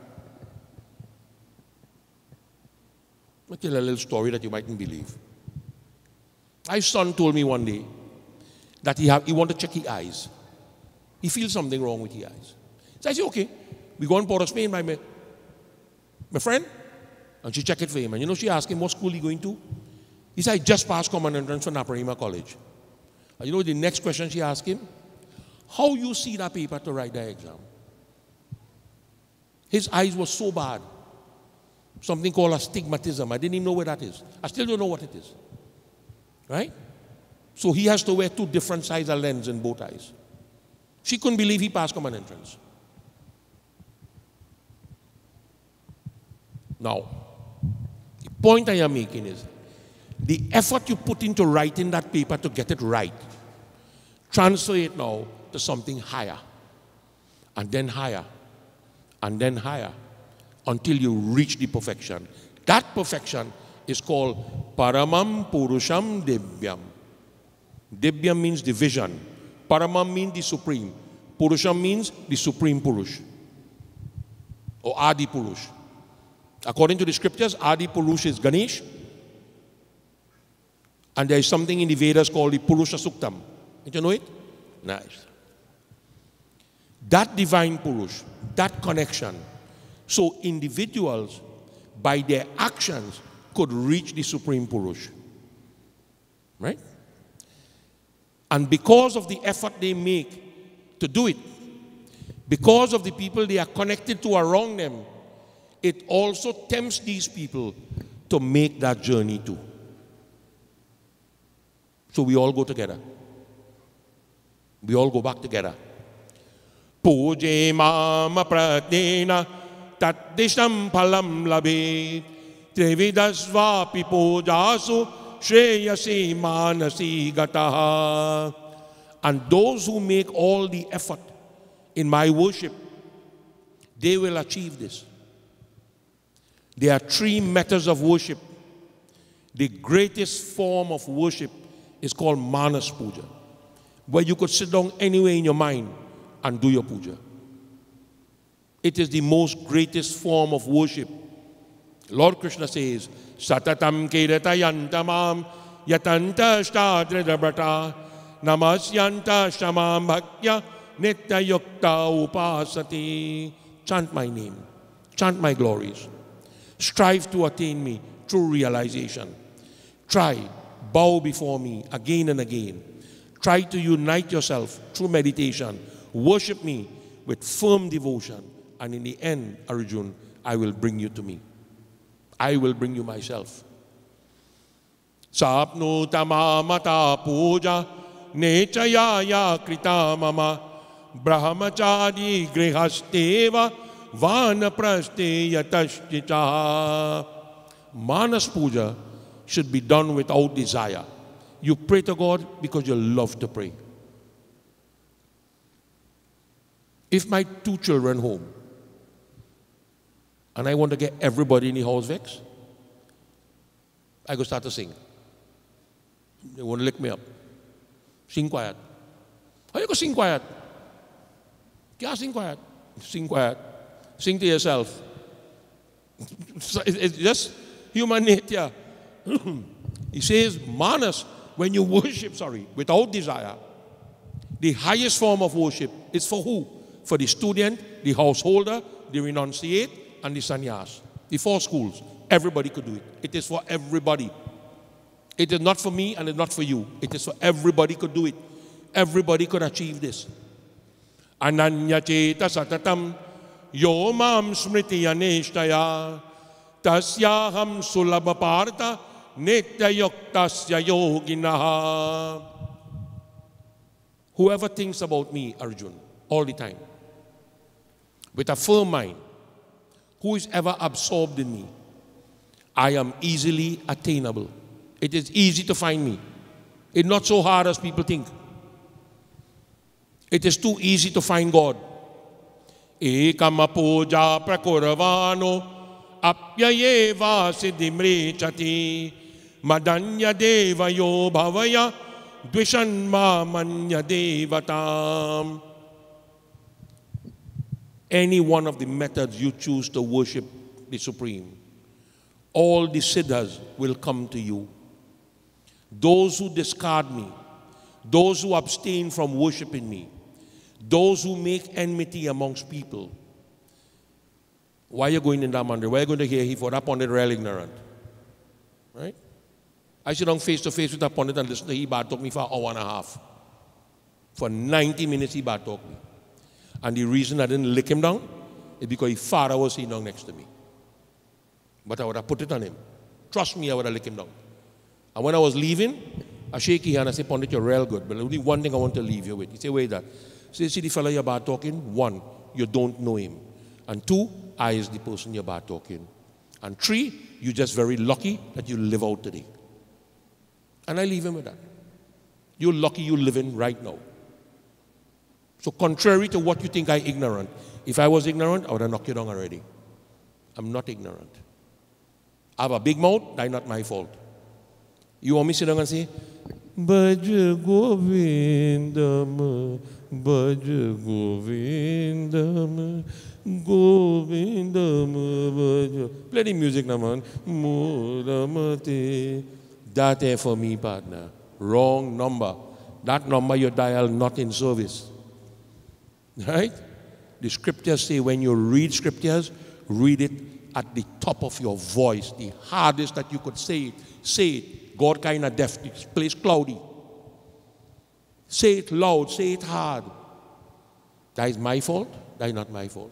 I'll tell you a little story that you mightn't believe. My son told me one day that he want to check his eyes. He feels something wrong with his eyes. So I said, okay, we go on Port of Spain by my friend, and she check it for him. And you know, she asked him what school he going to. He said, I just passed common entrance for Naparima College. And you know the next question she asked him? How you see that paper to write the exam? His eyes were so bad. Something called astigmatism. I didn't even know what that is. I still don't know what it is. Right? So he has to wear 2 different sizes of lens in both eyes. She couldn't believe he passed common entrance. Now, the point I am making is, the effort you put into writing that paper to get it right, transfer it now to something higher, and then higher, and then higher, until you reach the perfection. That perfection is called Paramam Purusham Devyam. Devyam means division. Paramam means the supreme. Purusham means the supreme Purush, or Adi Purush. According to the scriptures, Adi Purush is Ganesh. And there is something in the Vedas called the Purusha Suktam. Did you know it? Nice. That divine Purush, that connection. So individuals, by their actions, could reach the supreme Purush. Right? And because of the effort they make to do it, because of the people they are connected to around them, it also tempts these people to make that journey too. So we all go together. We all go back together. Puje mama pratena taddisham phalam labhe trividasvapi pujasu shreyasi manasi gataha. And those who make all the effort in my worship, they will achieve this. There are 3 methods of worship. The greatest form of worship is called Manas Puja, where you could sit down anywhere in your mind and do your puja. It is the most greatest form of worship. Lord Krishna says, Satatam kiratayantamam yatanta shtadridabrata namasyanta shamam bhaktya nityayukta upasati. Chant my name, chant my glories. Strive to attain me through realization. Try, bow before me again and again. Try to unite yourself through meditation. Worship me with firm devotion. And in the end, Arjun, I will bring you to me. I will bring you myself. Sapnu tamamata puja nechaya krita mama brahmachari grihasteva vanapraste yatashchita. Manas puja should be done without desire. You pray to God because you love to pray. If my 2 children home and I want to get everybody in the house vexed, I go start to sing. They want to lick me up. Sing quiet. How you go sing quiet? Can't sing quiet. Sing quiet. Sing to yourself. It's just human nature. He says, manas, when you worship, without desire, the highest form of worship is for who? For the student, the householder, the renunciate, and the sannyas. The 4 schools. Everybody could do it. It is for everybody. It is not for me and it's not for you. It is for everybody could do it. Everybody could achieve this. Ananya cheta satatam yomam smriti aneshtaya tasyaham sulabhaparta nityayuktasya yoginaha. Whoever thinks about me, Arjun, all the time, with a firm mind, who is ever absorbed in me, I am easily attainable. It is easy to find me. It's not so hard as people think. It is too easy to find God. Ekama puja prakuravano apyayeva siddhimrechati madanya deva yo bhavaya dvishanma manya devatam. Any one of the methods you choose to worship the Supreme, all the siddhas will come to you. Those who discard me, those who abstain from worshiping me, those who make enmity amongst people. Why are you going in that mandir? Why are you going to hear he for that pundit real ignorant? Right? I sit down face to face with that pundit and listen to he bad talk me for an hour and a half. For 90 minutes he bad talk me. And the reason I didn't lick him down is because his father was sitting down next to me. But I would have put it on him. Trust me, I would have licked him down. And when I was leaving, I shake his hand and I say, Pandit, you're real good, but only one thing I want to leave you with. He said, wait that. Say, see the fellow you're bad talking? 1, you don't know him. And 2, I is the person you're bad talking. And 3, you're just very lucky that you live out today. And I leave him with that. You're lucky you're living right now. So contrary to what you think I'm ignorant, if I was ignorant, I would have knocked you down already. I'm not ignorant. I have a big mouth, that's not my fault. You want me to sit down and say, Bhaja Govindam, Bhaja Govindam, Govindam, Bhaja. Play the music now, man. Muramate. That ain't for me, partner. Wrong number. That number you dial not in service. Right? The scriptures say when you read scriptures, read it at the top of your voice, the hardest that you could say it. Say it. God kind of deaf, this place cloudy. Say it loud, say it hard. That is my fault, that is not my fault.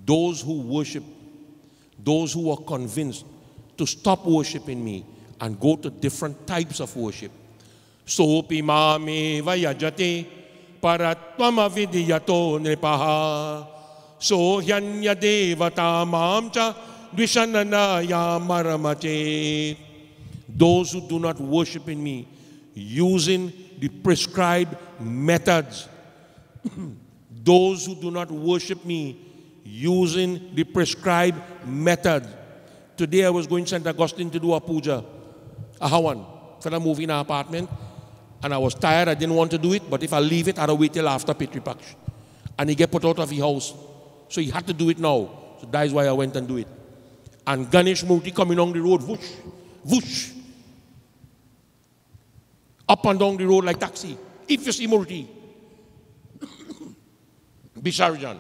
Those who worship, those who are convinced to stop worshiping me and go to different types of worship. Sopi mame vayajate parattvama vidyato nripaha sohyanya devata mamcha dvishananaya maramate. Those who do not worship in me using the prescribed methods, those who do not worship me using the prescribed method. Today I was going to St. Augustine to do a puja, a hawan, for the movie in our apartment, and I was tired, I didn't want to do it, but if I leave it, I'd wait till after Pitri Paksh. And he get put out of his house. So he had to do it now. So that is why I went and do it. And Ganesh Murti coming on the road, whoosh, whoosh. Up and down the road like taxi. If you see Murti. Bisarjan.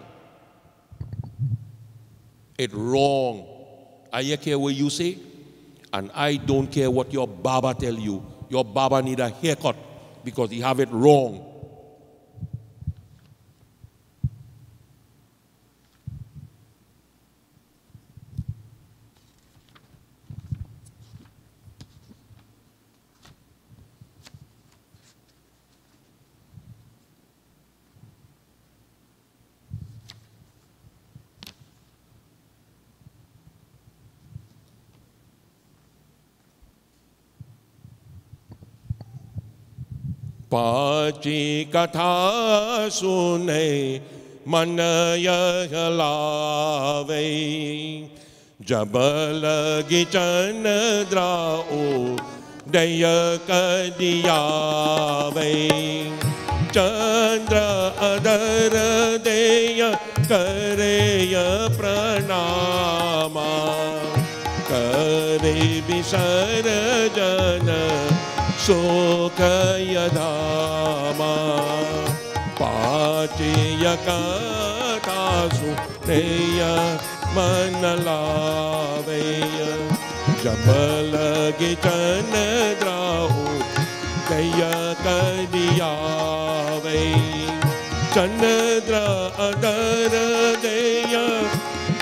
It's wrong. I care what you say, and I don't care what your Baba tell you. Your Baba need a haircut because he have it wrong. पाची कथा सुने मन यह लावे जब लगी चंद्राओ दय कदियावे चंद्र other देय करेय प्रणामा करे विसर्जन शोक यधामा पाचेय कथासु तेय मन लावेय जब लगे चंद्राओ दय कदियावे चंद्र अदर देय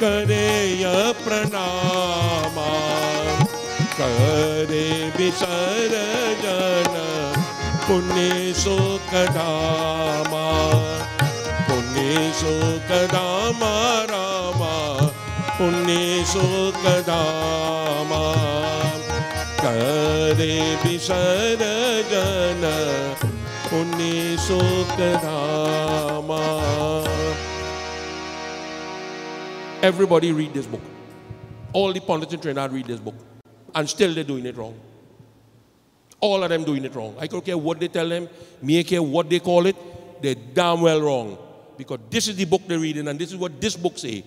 करेय प्रणामा करे विसर्जन पुण्य सुखधामा रामा पुण्य सुखधामा करे विसर्जन पुण्य सुखधामा. Everybody read this book. All the pundits in Trinidad read this book. And still they're doing it wrong. All of them doing it wrong. I don't care what they tell them, me care what they call it, they're damn well wrong. Because this is the book they're reading and this is what this book says.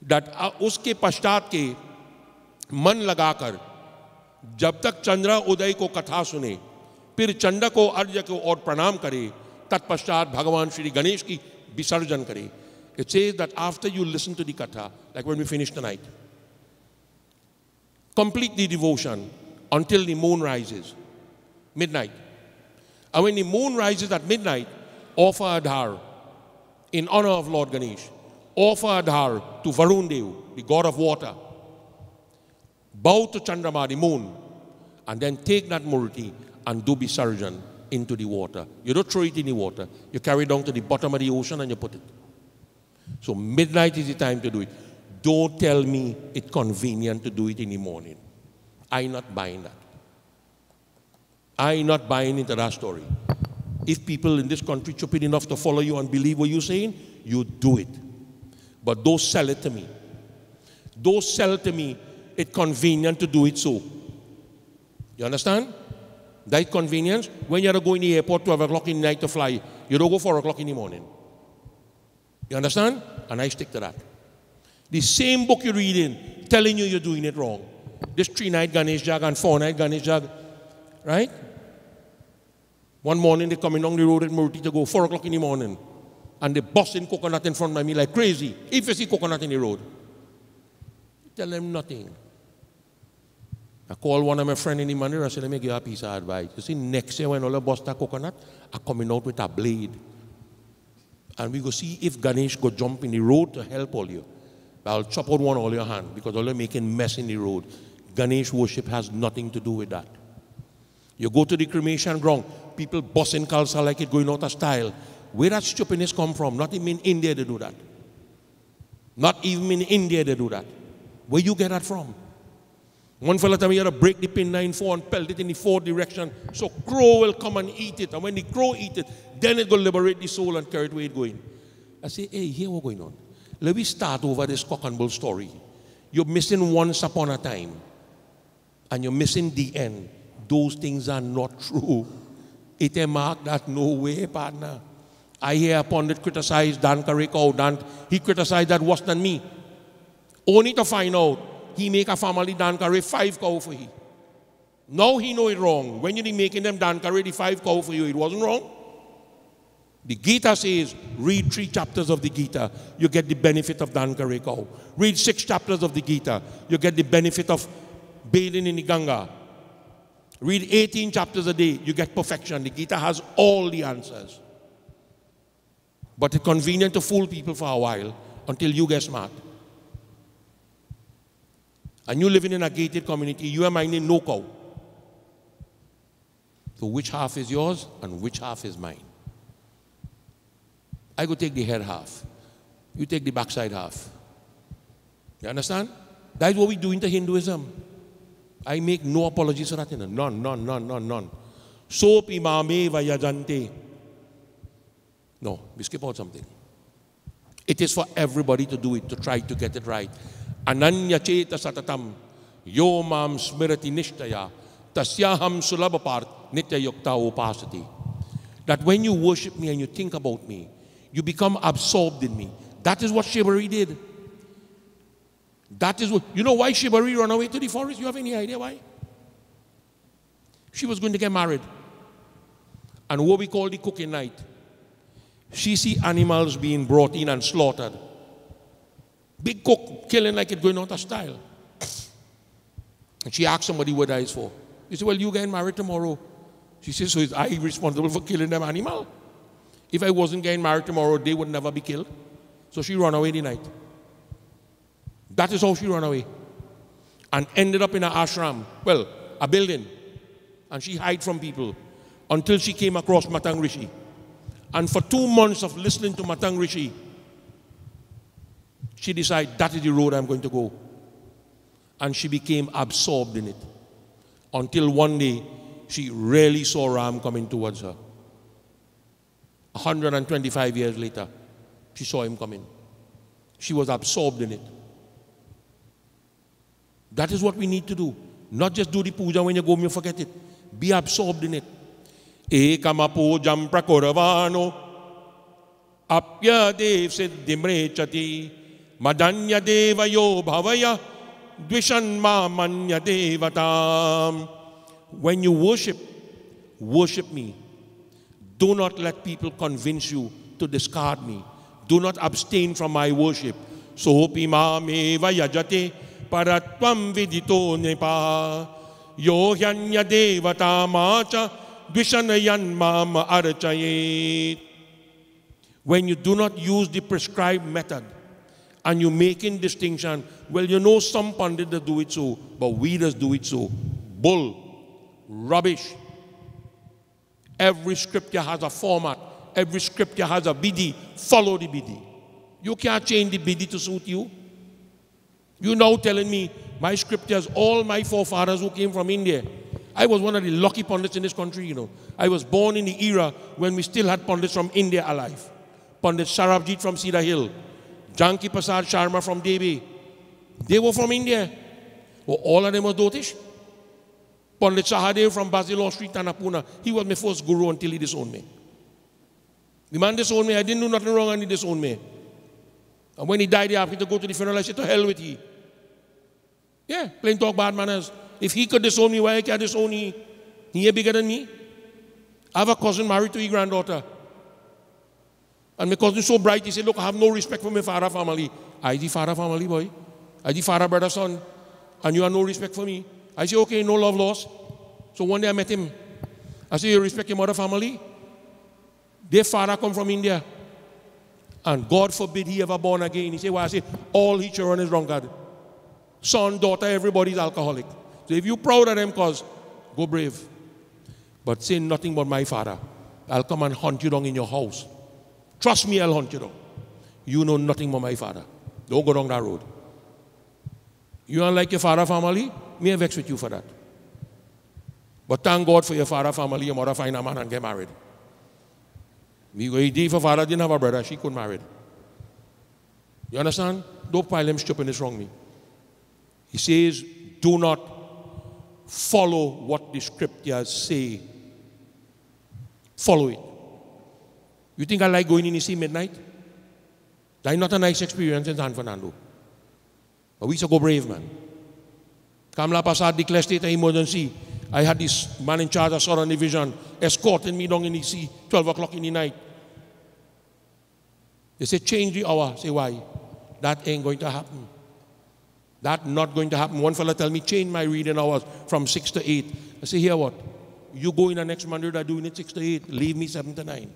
That uske pashtat ke man lagakar जब तक चंद्र उदय को कथा सुने फिर चंद्र को अर्घ्य को और प्रणाम करे तत्पश्चात भगवान श्री गणेश की विसर्जन करे. It says that after you listen to the katha, like when we finish tonight, complete the devotion until the moon rises, midnight. And when the moon rises at midnight, offer adhar in honor of Lord Ganesh. Offer adhar to Varun Dev, the god of water. Bow to Chandrama, the moon, and then take that murti and do visarjan into the water. You don't throw it in the water. You carry it down to the bottom of the ocean and you put it. So midnight is the time to do it. Don't tell me it's convenient to do it in the morning. I'm not buying that. I'm not buying into that story. If people in this country stupid enough to follow you and believe what you're saying, you do it. But don't sell it to me. Don't sell it to me it's convenient to do it so. You understand? That convenience, when you're going to the airport 12 o'clock in the night to fly, you don't go 4 o'clock in the morning. You understand? And I stick to that. The same book you're reading, telling you you're doing it wrong. This 3-night Ganesh Jag and 4-night Ganesh Jag, right? One morning they're coming down the road at Murti to go 4 o'clock in the morning. And they're busting coconut in front of me like crazy. If you see coconut in the road, tell them nothing. I called one of my friends in the Manila, I said, let me give you a piece of advice. You see, next year when all the bust that coconut, I'm coming out with a blade. And we go see if Ganesh go jump in the road to help all you. I'll chop out one all your hand because all you're making mess in the road. Ganesh worship has nothing to do with that. You go to the cremation ground, people busting Khalsa like it going out of style. Where that stupidness come from? Not even in India they do that. Not even in India they do that. Where you get that from? One fella told me you had to break the pin 9-4 and pelt it in the 4th direction so crow will come and eat it. And when the crow eat it, then it will liberate the soul and carry it where it's going. I say, hey, here what's going on? Let me start over this cock and bull story. You're missing once upon a time. And you're missing the end. Those things are not true. It a mark that no way, partner. I hear a pundit criticize Dan Kareko. He criticized that worse than me. Only to find out he make a family Dan Kare 5 cow for he. Now he know it wrong. When you're making them Dan Kare the 5 cow for you, it wasn't wrong. The Gita says, read 3 chapters of the Gita, you get the benefit of Dan Kare cow. Read 6 chapters of the Gita, you get the benefit of bathing in the Ganga. Read 18 chapters a day, you get perfection. The Gita has all the answers. But it's convenient to fool people for a while until you get smart. And you living in a gated community, you are minding no cow. So which half is yours and which half is mine? I go take the head half. You take the backside half. You understand? That's what we do into Hinduism. I make no apologies for that. None. Sopi mame vayajante. No, we skip out something. It is for everybody to do it, to try to get it right. Ananya cheta satatam. Yo mam smirati nishtaya. Tasyaham sulabapart nitya yukta upasati. That when you worship me and you think about me, you become absorbed in me. That is what Shibari did. That is what, you know why Shibari ran away to the forest? You have any idea why? She was going to get married. And what we call the cooking night. She see animals being brought in and slaughtered. Big cook, killing like it going out of style. And she asked somebody what that is for. He said, well, you getting married tomorrow. She said, so is I responsible for killing them animal? If I wasn't getting married tomorrow, they would never be killed. So she ran away the night. That is how she ran away. And ended up in an ashram. Well, a building. And she hid from people until she came across Matang Rishi. And for 2 months of listening to Matang Rishi, she decided that is the road I'm going to go. And she became absorbed in it. Until one day, she really saw Ram coming towards her. 125 years later, she saw him coming. She was absorbed in it. That is what we need to do. Not just do the puja when you go home, you forget it. Be absorbed in it. Ekama pujam prakoravano apya dev siddhimrechati madanya devayo bhavaya dvishan manya devatam. When you worship me. Do not let people convince you to discard me. Do not abstain from my worship. Sopi mameva yajate paratvam vidito nepa yo hyanya devata macha dvishanayan mama arachayet. When you do not use the prescribed method and you making distinction, well, you know some pandits that do it so, but we just do it so. Bull. Rubbish. Every scripture has a format. Every scripture has a bidi. Follow the bidi. You can't change the bidi to suit you. You now telling me my scriptures, all my forefathers who came from India. I was one of the lucky pundits in this country, you know. I was born in the era when we still had pundits from India alive. Pandit Sarabjit from Cedar Hill. Janki Prasad Sharma from Devi. They were from India. Well, all of them were Dotish. Pandit Sahadev from Basilore Street, Tanapuna. He was my first guru until he disowned me. The man disowned me. I didn't do nothing wrong and he disowned me. And when he died, he asked me to go to the funeral. I said, to hell with he. Yeah, plain talk bad manners. If he could disown me, why can't I disown he? He bigger than me. I have a cousin married to his granddaughter. And my cousin so bright, he said, look, I have no respect for my father family. I the father family, boy. I the father, brother, son. And you have no respect for me. I said, okay, no love lost. So one day I met him. I said, you respect your mother family? Their father come from India. And God forbid he ever born again. He said, well, I said, all his children is drunkard. Son, daughter, everybody's alcoholic. So if you're proud of them, cause go brave. But say nothing but my father. I'll come and hunt you down in your house. Trust me, I'll hunt you down. You know nothing but my father. Don't go down that road. You don't like your father family? Me, I vex with you for that. But thank God for your father family, your mother find a man and get married. If her father didn't have a brother, she couldn't marry. You understand? Don't pile them stupidness wrong me. He says, do not follow what the scriptures say. Follow it. You think I like going in the sea midnight? That's not a nice experience in San Fernando. But we used to go brave, man. Kamla Pasad declared state of emergency. I had this man in charge of Southern Division escorting me down in the sea, 12 o'clock in the night. They said, change the hour. I say, why? That ain't going to happen. That's not going to happen. One fella tell me, change my reading hours from 6 to 8. I say, here what? You go in the next Monday, I'm doing it 6 to 8. Leave me 7 to 9.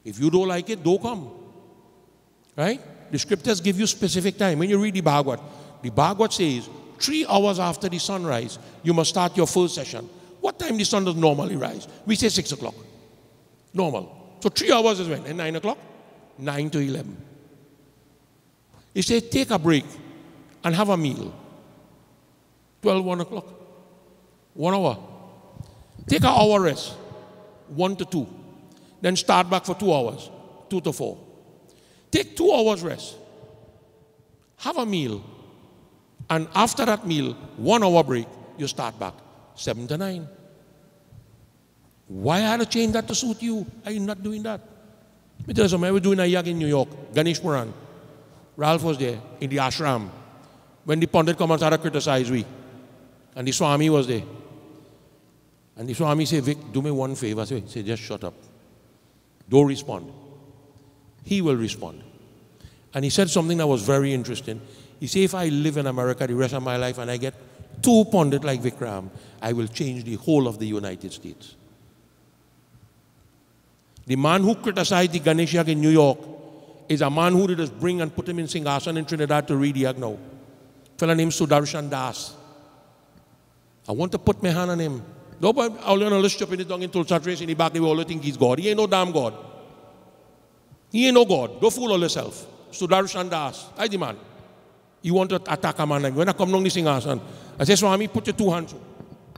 If you don't like it, don't come. Right? The scriptures give you specific time. When you read the Bhagavad says, 3 hours after the sunrise, you must start your first session. What time the sun does normally rise? We say 6 o'clock. Normal. So 3 hours is when? At 9 o'clock? 9 to 11. He says, take a break and have a meal. 12, 1 o'clock. 1 hour. Take an hour rest, 1 to 2. Then start back for 2 hours, 2 to 4. Take 2 hours rest. Have a meal. And after that meal, 1 hour break, you start back, 7 to 9. Why I had to change that to suit you? I'm not doing that. Let me tell you something. I was doing a yag in New York, Ganesh Puran. Ralph was there in the ashram. When the Pandit come and started to criticize we. And the Swami was there. And the Swami said, Vic, do me one favor. I said, just shut up. Don't respond. He will respond. And he said something that was very interesting. He said, if I live in America the rest of my life and I get 2 Pandit like Vikram, I will change the whole of the United States. The man who criticized the Ganesh Yag in New York is a man who did just bring and put him in Singhasan in Trinidad to read Yag now. A fellow named Sudarshan Das. I want to put my hand on him. Nobody, I'll learn a little stupid in the Tulsa Trace in the back, they will all think he's God. He ain't no damn God. He ain't no God. Don't fool all yourself. Sudarshan Das. I demand. You want to attack a man like when I come along the Singhasan. I say, Swami, put your 2 hands.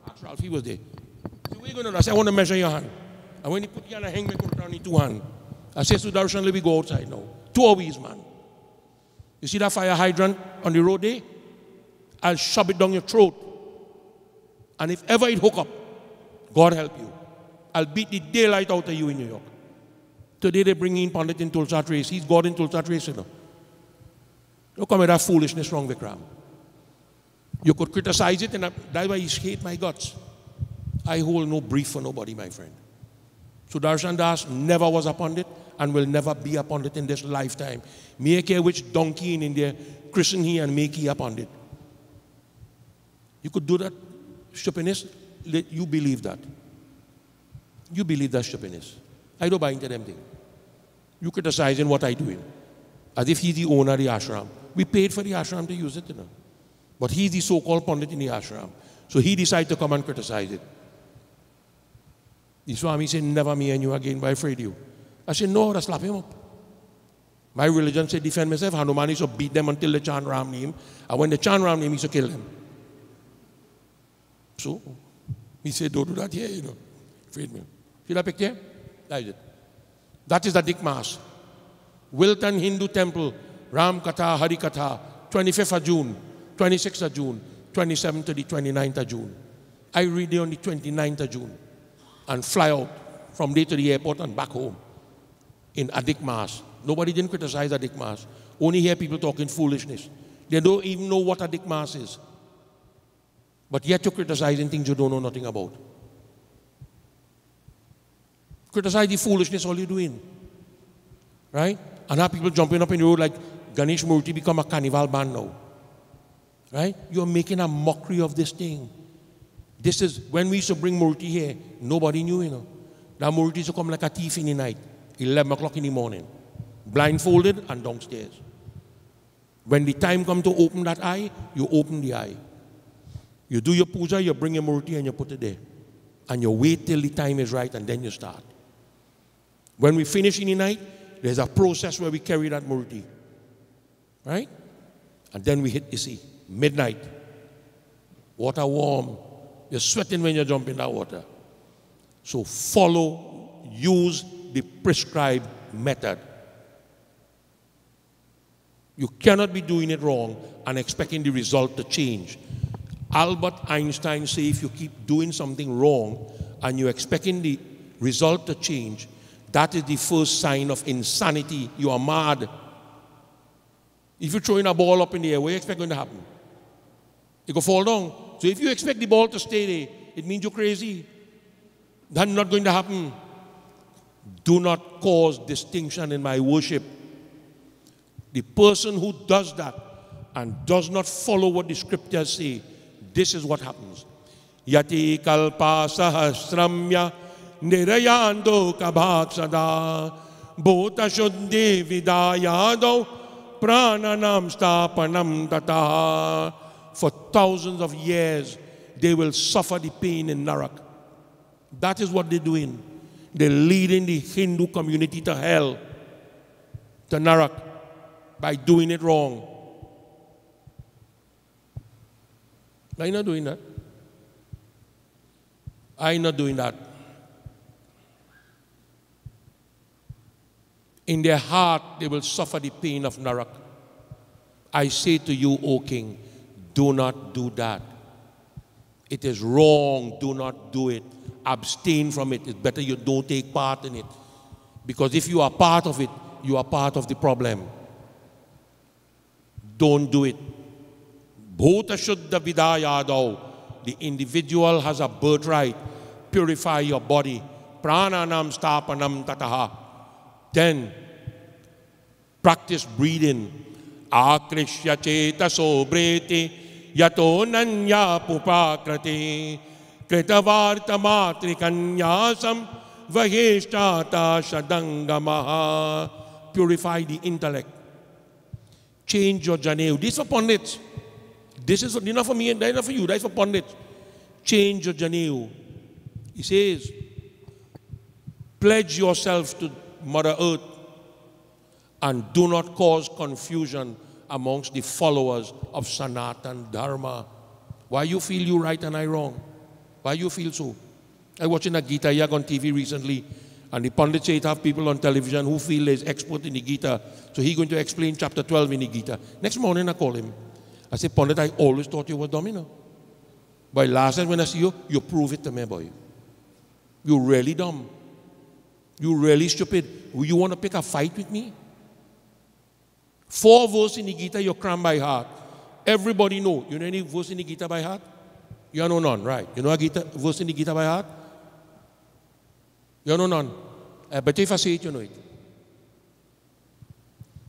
Ask Ralph, he was there. I said, what are you going to do? I said, I want to measure your hand. And when he put your hand, I hang me down in 2 hands. I said, Sudarshan, let me go outside now. 2 hours, man. You see that fire hydrant on the road there? I'll shove it down your throat. And if ever it hook up, God help you. I'll beat the daylight out of you in New York. Today they bring in Pandit in Tulsa Trace. He's God in Tulsa Trace, you know. Don't come with that foolishness wrong, Vikram. You could criticize it, and that's why you hate my guts. I hold no brief for nobody, my friend. Sudarshan Das never was a Pandit and will never be a Pandit in this lifetime. Me care which donkey in India christen he and make he a Pandit. You could do that stupidness. Let you believe that. You believe that stupidness. I don't buy into them things. You criticizing what I doing. As if he's the owner of the ashram. We paid for the ashram to use it, you know. But he's the so-called Pandit in the ashram. So he decided to come and criticize it. The Swami said, never me and you again, but I afraid you. I said, no, slap him up. My religion said, defend myself. Hanuman used to beat them until they chant Ram name. And when they chant Ram name, he used to kill them. So, he said, don't do that here, you know. Afraid me. See that picture? That is it. That is the Dik Mass. Wilton Hindu Temple, Ram Katha, Hari Katha, 25th of June, 26th of June, 27th to the 29th of June. I read it on the 29th of June and fly out from there to the airport and back home in Adik Mass. Nobody didn't criticize Adik Mass. Only hear people talking foolishness. They don't even know what Adik Mass is. But yet you're criticizing things you don't know nothing about. Criticize the foolishness all you're doing. Right? And have people jumping up in the road like Ganesh Murti become a carnival band now. Right? You're making a mockery of this thing. This is, when we used to bring Murti here, nobody knew, you know. That Murti used to come like a thief in the night, 11 o'clock in the morning, blindfolded and downstairs. When the time comes to open that eye, you open the eye. You do your puja, you bring your Murti and you put it there. And you wait till the time is right and then you start. When we finish in the night, there's a process where we carry that Murti. Right? And then we hit the sea. Midnight. Water warm. You're sweating when you jump in that water. So follow, use the prescribed method. You cannot be doing it wrong and expecting the result to change. Albert Einstein said if you keep doing something wrong and you're expecting the result to change, that is the first sign of insanity. You are mad. If you're throwing a ball up in the air, what do you expect going to happen? It will fall down. So if you expect the ball to stay there, it means you're crazy. That's not going to happen. Do not cause distinction in my worship. The person who does that and does not follow what the scriptures say, this is what happens. Yati kalpa sahasramya nirayando kabhaksada bhota shuddhi vidayado prananam stapanam tataha. For thousands of years, they will suffer the pain in Narak. That is what they're doing. They're leading the Hindu community to hell, to Narak, by doing it wrong. Are you not doing that? I'm not doing that. In their heart, they will suffer the pain of Narak. I say to you, O king, do not do that. It is wrong. Do not do it. Abstain from it. It's better you don't take part in it. Because if you are part of it, you are part of the problem. Don't do it. Bhuta Shuddha Vidayadav. The individual has a birthright. Purify your body. Prananam Stapanam Tataha. Then, practice breathing. Akrishya Cheta Sobreti Yato Nanya Pupakrati Kritavarta Matrikanyasam Vaheshtata Shadangamaha. Purify the intellect. Change your Janev. This is for Pandits. This is not for me and not for you. That's for Pandits. Change your Janev. He says, pledge yourself to Mother Earth and do not cause confusion amongst the followers of Sanatan Dharma. Why you feel you right and I wrong? Why you feel so? I watching a Gita Yag on TV recently, and the Pandit said have people on television who feel is expert in the Gita, so he's going to explain chapter 12 in the Gita. Next morning I call him. I say, Pandit, I always thought you were dumb, you know. But last time when I see you, you prove it to me, boy. You're really dumb. You're really stupid. You want to pick a fight with me? 4 verses in the Gita you cram by heart. Everybody know. You know any verse in the Gita by heart? You know none, right? You know a verse in the Gita by heart? You know none. But if I say it, you know it.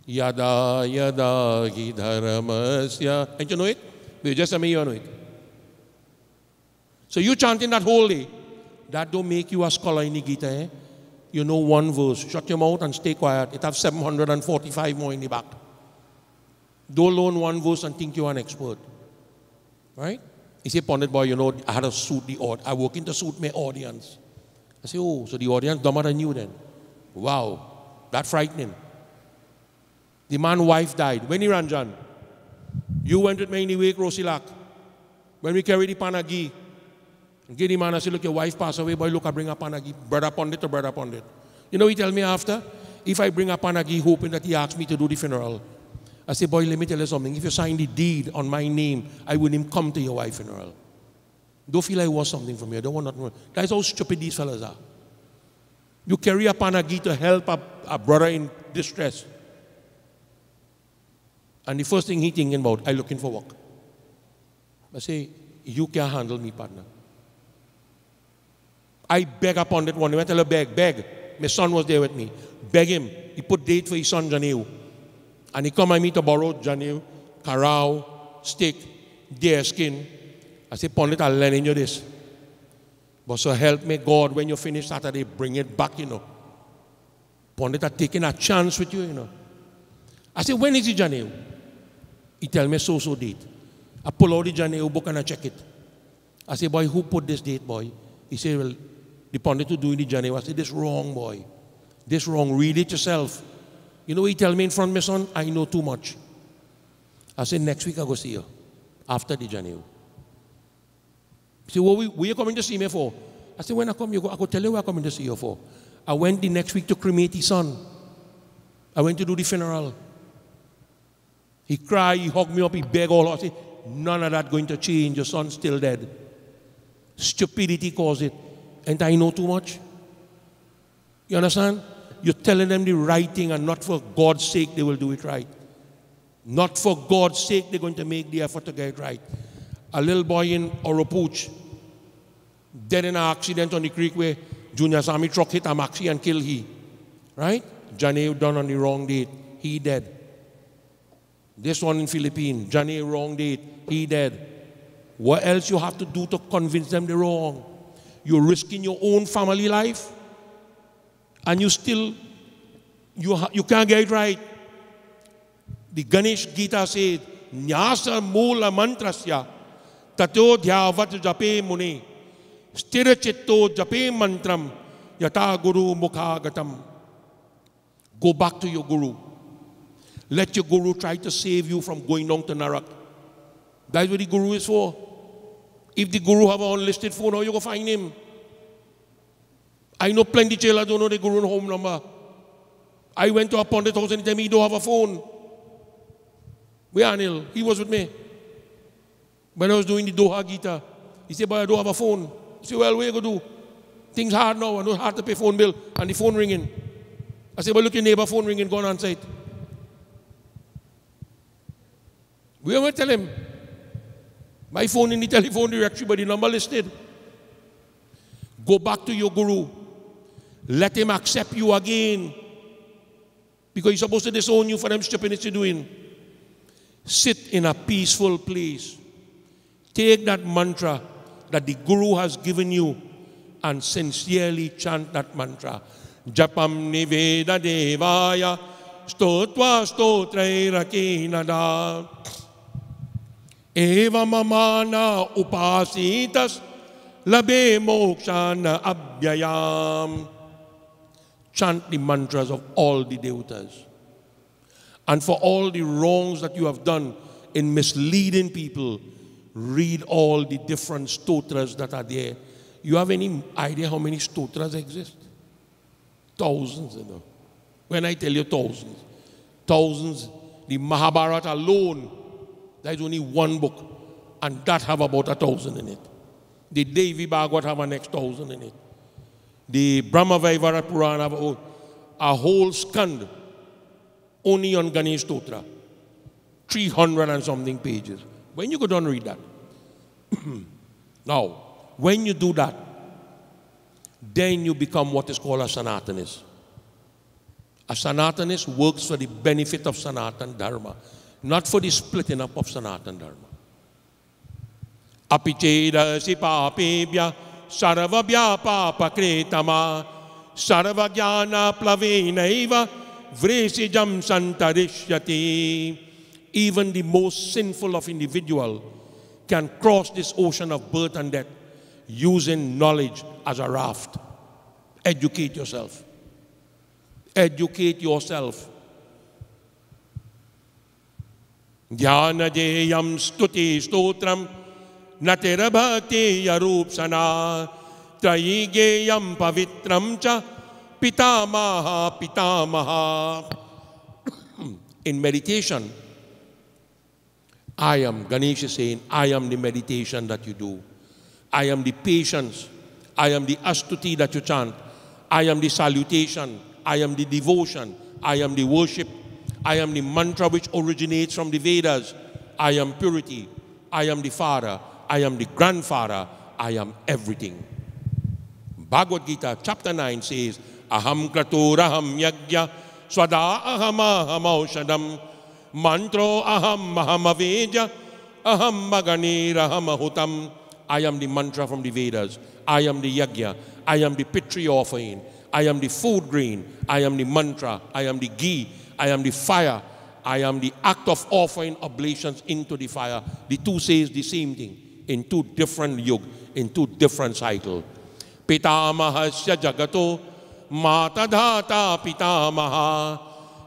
Yada yada gidharamasya. And you know it? You just tell me you know it. So you chanting that whole day. That don't make you a scholar in the Gita, eh? You know one verse. Shut your mouth and stay quiet. It have 745 more in the back. Don't learn one verse and think you're an expert. Right? He said, Pandit boy, you know, I had to suit the audience. I work in to suit my audience. I say, oh, so the audience dumber than you then. Wow. That's frightening. The man's wife died. When he ran, John? You went with me in the wake, Rosilak. When we carried the panagi, give the man, I said, look, your wife passed away, boy, look, I bring a panagi. Brother Pandit to brother Pandit. You know, he tell me after, if I bring a panagi, hoping that he asks me to do the funeral. I say, boy, let me tell you something. If you sign the deed on my name, I wouldn't even come to your wife's funeral. Don't feel I want something from you. I don't want nothing. That's how stupid these fellas are. You carry a panagi to help a brother in distress. And the first thing he thinking about, I'm looking for work. I say, you can't handle me, partner. I beg upon that one. I tell her, beg. My son was there with me. Beg him. He put date for his son, Janev. And he come and me to borrow Janev, carao, stick, deer skin. I say, Pandit, I'll lend you this. But so help me God, when you finish Saturday, bring it back, you know. Pandit are taking a chance with you, you know. I say, when is the Janev? He tell me so date. I pull out the Janev book and I check it. I say, boy, who put this date, boy? He said, well, the Pandit to do the Janev. I said, this wrong, boy. This wrong. Read it yourself. You know what he tell me in front of my son? I know too much. I said, next week I'll go see you. After the Janev. He said, well, where you coming to see me for? I said, when I come, I go tell you where I'm coming to see you for. I went the next week to cremate his son. I went to do the funeral. He cried, he hugged me up, he begged all. I said, none of that going to change. Your son's still dead. Stupidity caused it. And I know too much. You understand? You're telling them the right thing, and not for God's sake they will do it right. Not for God's sake they're going to make the effort to get it right. A little boy in Oropuch, dead in an accident on the creek where Junior's army truck hit a maxi and killed he. Right? Janev done on the wrong date. He dead. This one in Philippines, Janev wrong date. He dead. What else you have to do to convince them they're wrong? You're risking your own family life, and you still, you can't get it right. The Ganesh Gita said, Nyasa mula mantrasya tato dhyavat jape muni stira chitto jape mantram yata guru mukhagatam. Go back to your guru. Let your guru try to save you from going down to Narak. That's what the guru is for. If the guru have an unlisted phone, how you go find him? I know plenty children don't know the Guru home number. I went to a pundit house and he told me he don't have a phone. Where Anil? He was with me. When I was doing the Doha Gita, he said, but I don't have a phone. I said, well, what are you going to do? Things hard now, I know hard to pay phone bill, and the phone ringing. I said, well, look, your neighbor phone ringing, go on answer it. We are going to tell him, my phone in the telephone directory, but the number listed. Go back to your Guru. Let him accept you again. Because he's supposed to disown you for them stupidness you're doing. Sit in a peaceful place. Take that mantra that the Guru has given you and sincerely chant that mantra. Japam niveda devaya stotva stotrai rakinada eva mamana upasitas labe mokshana abhyayam. Chant the mantras of all the devatas. And for all the wrongs that you have done in misleading people, read all the different stotras that are there. You have any idea how many stotras exist? Thousands, you know. When I tell you thousands, thousands, the Mahabharata alone, there is only one book, and that have about 1,000 in it. The Devi Bhagavad have a next 1,000 in it. The Brahma Vaivara Purana have a whole skand only on Ganesh Stotra. 300 and something pages. When you go down and read that. Now, when you do that, then you become what is called a Sanatanist. A Sanatanist works for the benefit of Sanatan Dharma, not for the splitting up of Sanatan Dharma. Apicheda sipapebya sarvabhya papakretama sarvagyana plavenaiva vresijam santarishyati. Even the most sinful of individual can cross this ocean of birth and death using knowledge as a raft. Educate yourself. Educate yourself. Jnana jeyam stuti stotram natera bhakti yarupsana trayigeyam pavitram cha pitamaha pitamaha. In meditation, Ganesh is saying, I am the meditation that you do. I am the patience. I am the astuti that you chant. I am the salutation. I am the devotion. I am the worship. I am the mantra which originates from the Vedas. I am purity. I am the father. I am the grandfather. I am everything. Bhagavad Gita chapter 9 says, Aham kratoraham yagya swada aham aham aushadam mantro aham ahamaveja aham maganiraham ahutam. I am the mantra from the Vedas. I am the yagya. I am the pitri offering. I am the food grain. I am the mantra. I am the ghee. I am the fire. I am the act of offering oblations into the fire. The two says the same thing in two different yug, in two different cycles. Pitamahasya jagato matadhata pitamaha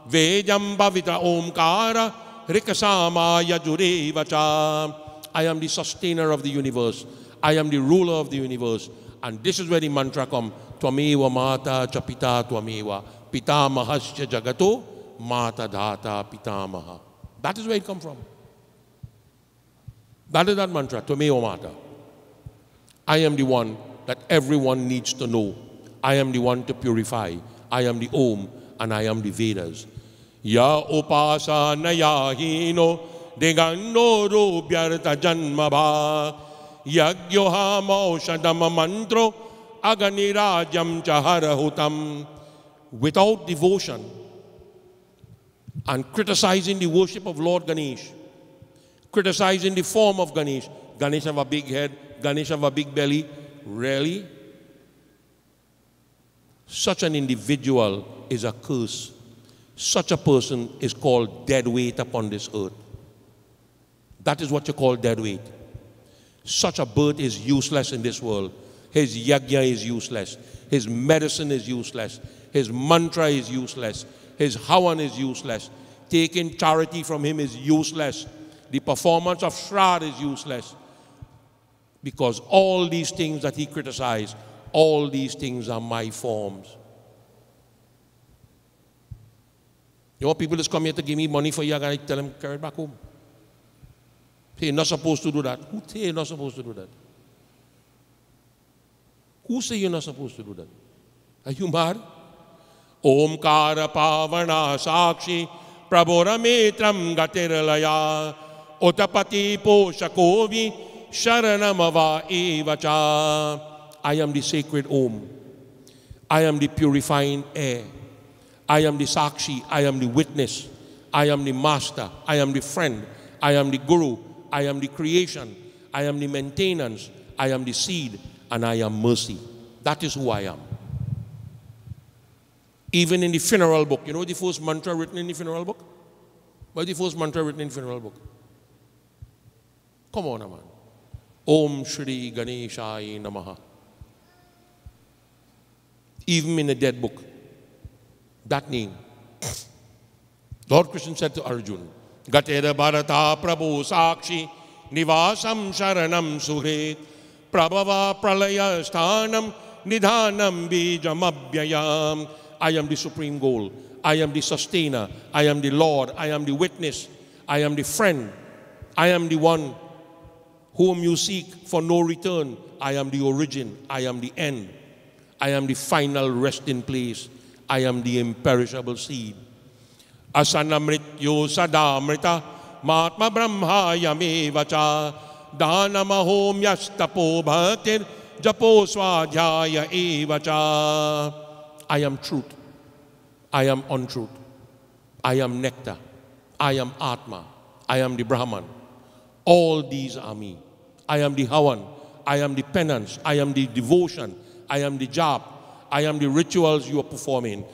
vejam bhavita omkara rikasama yajurevacha. I am the sustainer of the universe. I am the ruler of the universe. And this is where the mantra comes. Twameva mata chapita twameva pitamahasya jagato mata dhata pitamaha. That is where it comes from. That is that mantra, Twameva mata. I am the one that everyone needs to know. I am the one to purify. I am the Om and I am the Vedas. Ya upasana yahino Degano rubhyarta janmabha yagyoha maushadam mantro aganirajam chaharahutam. Without devotion and criticizing the worship of Lord Ganesh, criticizing the form of Ganesh. Ganesh have a big head, Ganesh have a big belly. Really? Such an individual is a curse. Such a person is called dead weight upon this earth. That is what you call dead weight. Such a birth is useless in this world. His yagya is useless. His medicine is useless. His mantra is useless. His havan is useless. Taking charity from him is useless. The performance of Shraddha is useless. Because all these things that he criticized All these things are my forms. You want people just come here to give me money for you, and I tell them, carry it back home. Say, you're not supposed to do that. Who say you're not supposed to do that? Who say you're not supposed to do that? Are you mad? Omkara pavana sakshi prabhorametram gatiralaya otapati poshakovi sharanamava evacha. I am the sacred Om. I am the purifying air. I am the sakshi. I am the witness. I am the master. I am the friend. I am the guru. I am the creation. I am the maintenance. I am the seed. And I am mercy. That is who I am. Even in the funeral book, you know the first mantra written in the funeral book? What is the first mantra written in the funeral book? Come on, man. Om Shri Ganeshaya Namaha. Even in the dead book, that name. Lord Krishna said to Arjuna, Gatera Bharata Prabhu Sakshi Nivasam Sharanam Suhe Prabhava Pralaya Sthanam Nidhanam Bijamabhyayam. I am the supreme goal. I am the sustainer. I am the Lord. I am the witness. I am the friend. I am the one whom you seek for no return. I am the origin. I am the end. I am the final resting place. I am the imperishable seed. Asanamrityo sadamrita matma brahma yamevacha dhanamahom yastapo bhatir japo swadhyaya evacha. I am truth. I am untruth. I am nectar. I am Atma. I am the Brahman. All these are me. I am the Havan. I am the penance. I am the devotion. I am the jap. I am the rituals you are performing.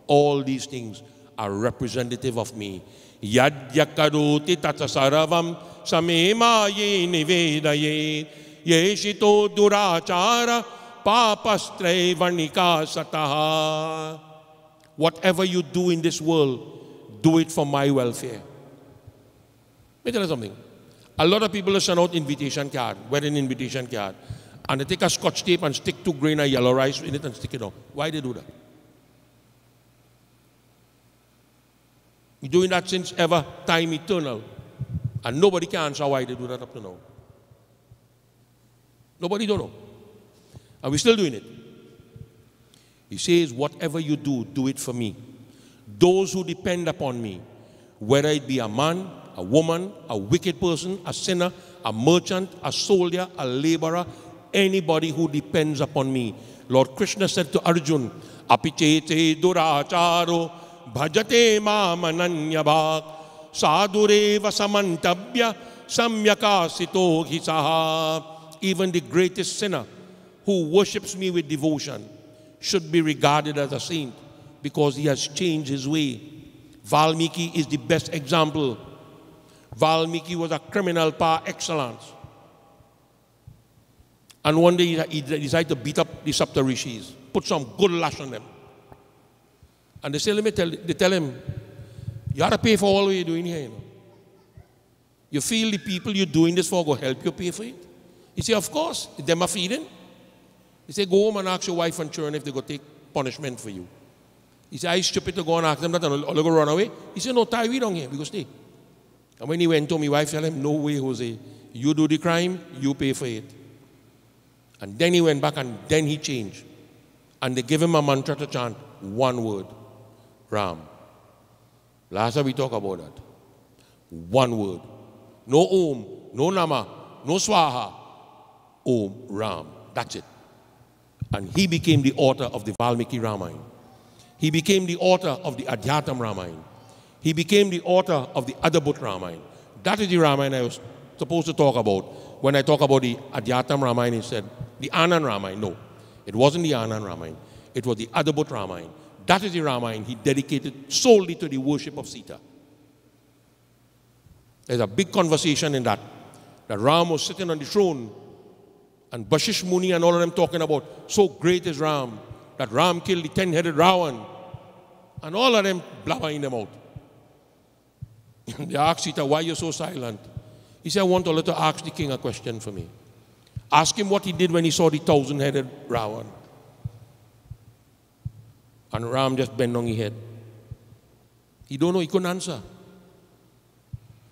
All these things are representative of me. Yad yakaroti tatasaravam samema ye nivedaye yeshito durachara papastre vanika sataha. Whatever you do in this world, do it for my welfare. Let me tell you something. A lot of people send out invitation card, wedding invitation card, and they take a scotch tape and stick 2 grains of yellow rice in it and stick it on. Why they do that? We're doing that since ever, time eternal. And nobody can answer why they do that up to now. Nobody don't know. And we're still doing it. He says, whatever you do, do it for me. Those who depend upon me, whether it be a man, a woman, a wicked person, a sinner, a merchant, a soldier, a laborer, anybody who depends upon me. Lord Krishna said to Arjun, Apichete duracharo bhajate mamananyabhak sadureva samantabhya samyakasito hisaha. Even the greatest sinner who worships me with devotion should be regarded as a saint because he has changed his way. Valmiki is the best example. Valmiki was a criminal par excellence. And one day he decided to beat up the Saptarishis, put some good lash on them. And they say, they tell him, you have to pay for all what you're doing here. You know? You feel the people you're doing this for go help you pay for it? He said, of course, them are feeding. He said, go home and ask your wife and children if they go take punishment for you. He said, I stupid to go and ask them that and I'll go run away. He said, no, tie we down here, we go stay. And when he went to my wife, tell him, no way, Jose. You do the crime, you pay for it. And then he went back and then he changed. And they gave him a mantra to chant, one word, Ram. Last time we talked about that. One word. No Om, no Nama, no Swaha. Om, Ram. That's it. And he became the author of the Valmiki Ramayana. He became the author of the Adhyatam Ramayana. He became the author of the Adabhut Ramayana. That is the Ramayana I was supposed to talk about when I talk about the Adhyatam Ramayana instead. The Anand Ramayana. No, it wasn't the Anand Ramayana. It was the Adabhut Ramayana. That is the Ramayana he dedicated solely to the worship of Sita. There's a big conversation in that. That Ram was sitting on the throne and Vashish Muni and all of them talking about so great is Ram, that Ram killed the 10-headed Ravan. And all of them blabbering them out. They asked Sita, why are you so silent? He said, I want Allah to ask the king a question for me. Ask him what he did when he saw the 1,000-headed Ravan. And Ram just bent on his head. He don't know, he couldn't answer.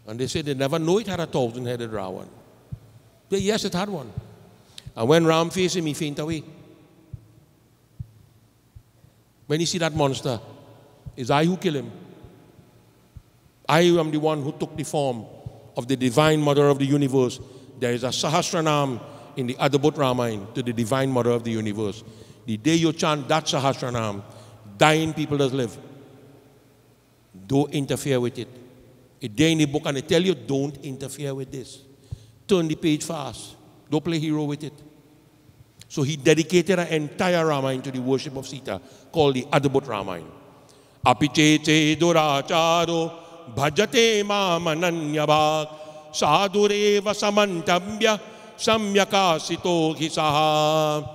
And they said they never know it had a 1,000-headed Ravan. They, yes, it had one. And when Ram faced him, he fainted away. When he see that monster, it's I who kill him. I am the one who took the form of the divine mother of the universe. There is a Sahasranam in the Adabut Ramayana to the divine mother of the universe. The day you chant that Sahasranam, dying people does live. Don't interfere with it. It's there in the book and they tell you, don't interfere with this. Turn the page fast. Don't play hero with it. So he dedicated an entire Ramayana to the worship of Sita, called the Adabut Ramayana. Apichete duracharo bhajate mamananyabhak sadureva samantabhya samyakasito hisaha.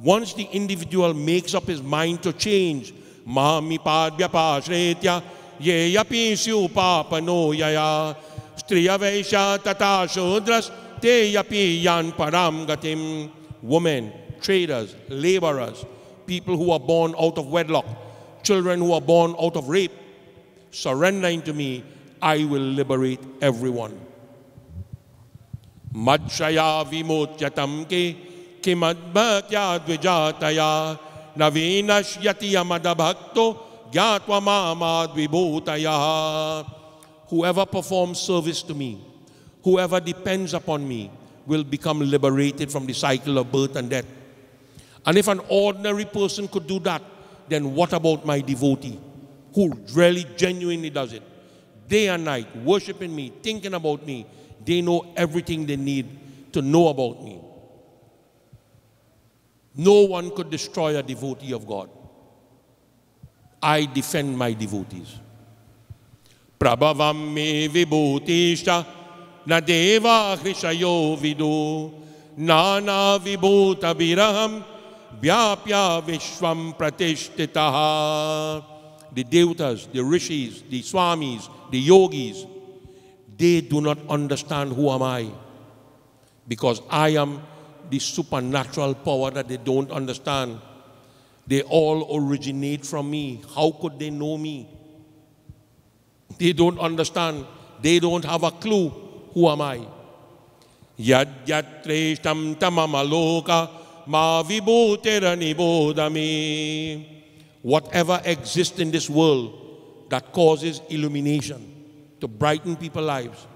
Once the individual makes up his mind to change, Mahami padbya pasretya ye yapi syupapano yaya striya vaishya tata shudras te yapi yan param gatim. Women, traders, laborers, people who are born out of wedlock, children who are born out of rape, surrendering to me, I will liberate everyone. Madshaya vimotyatam ke kimadbhatya dvijataya navinashyati amadabhakto gyatva mamad vibhutaya. Whoever performs service to me, whoever depends upon me, will become liberated from the cycle of birth and death. And if an ordinary person could do that, then what about my devotee, who really genuinely does it? Day and night, worshiping me, thinking about me. They know everything they need to know about me. No one could destroy a devotee of God. I defend my devotees. Prabhavam me vibhutisha na deva hrishayo vidu nana vibhuta viraham vyapya vishwam pratishtitaha. The devatas, the rishis, the swamis, the yogis, they do not understand who am I, because I am the supernatural power that they don't understand. They all originate from me. How could they know me? They don't understand. They don't have a clue. Who am I? Yad yat treshtam tamamaloka ma vibhutera nibodami. Whatever exists in this world that causes illumination to brighten people's lives,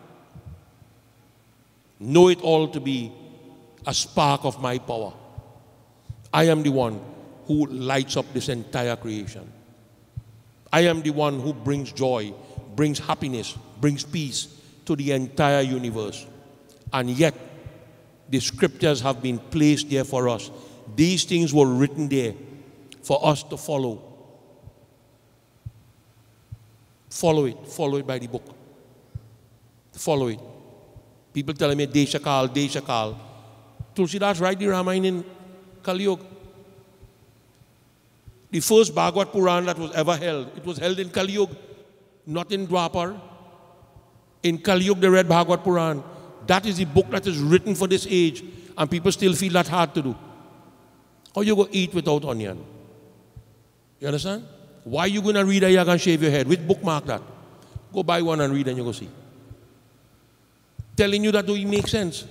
know it all to be a spark of my power. I am the one who lights up this entire creation. I am the one who brings joy, brings happiness, brings peace to the entire universe. And yet, the scriptures have been placed there for us. These things were written there for us to follow. Follow it by the book. Follow it. People telling me, Deshakal, Deshakal. Tulsidas write the Ramayana in Kali Yuga. The first Bhagavad Puran that was ever held, it was held in Kali Yuga, not in Dwapar. In Kali Yuga, they read Bhagavad Puran. That is the book that is written for this age, and people still feel that hard to do. How you go eat without onion? You understand? Why you going to read Ayag and shave your head? Which bookmark that? Go buy one and read and you go see. Telling you that do it make sense.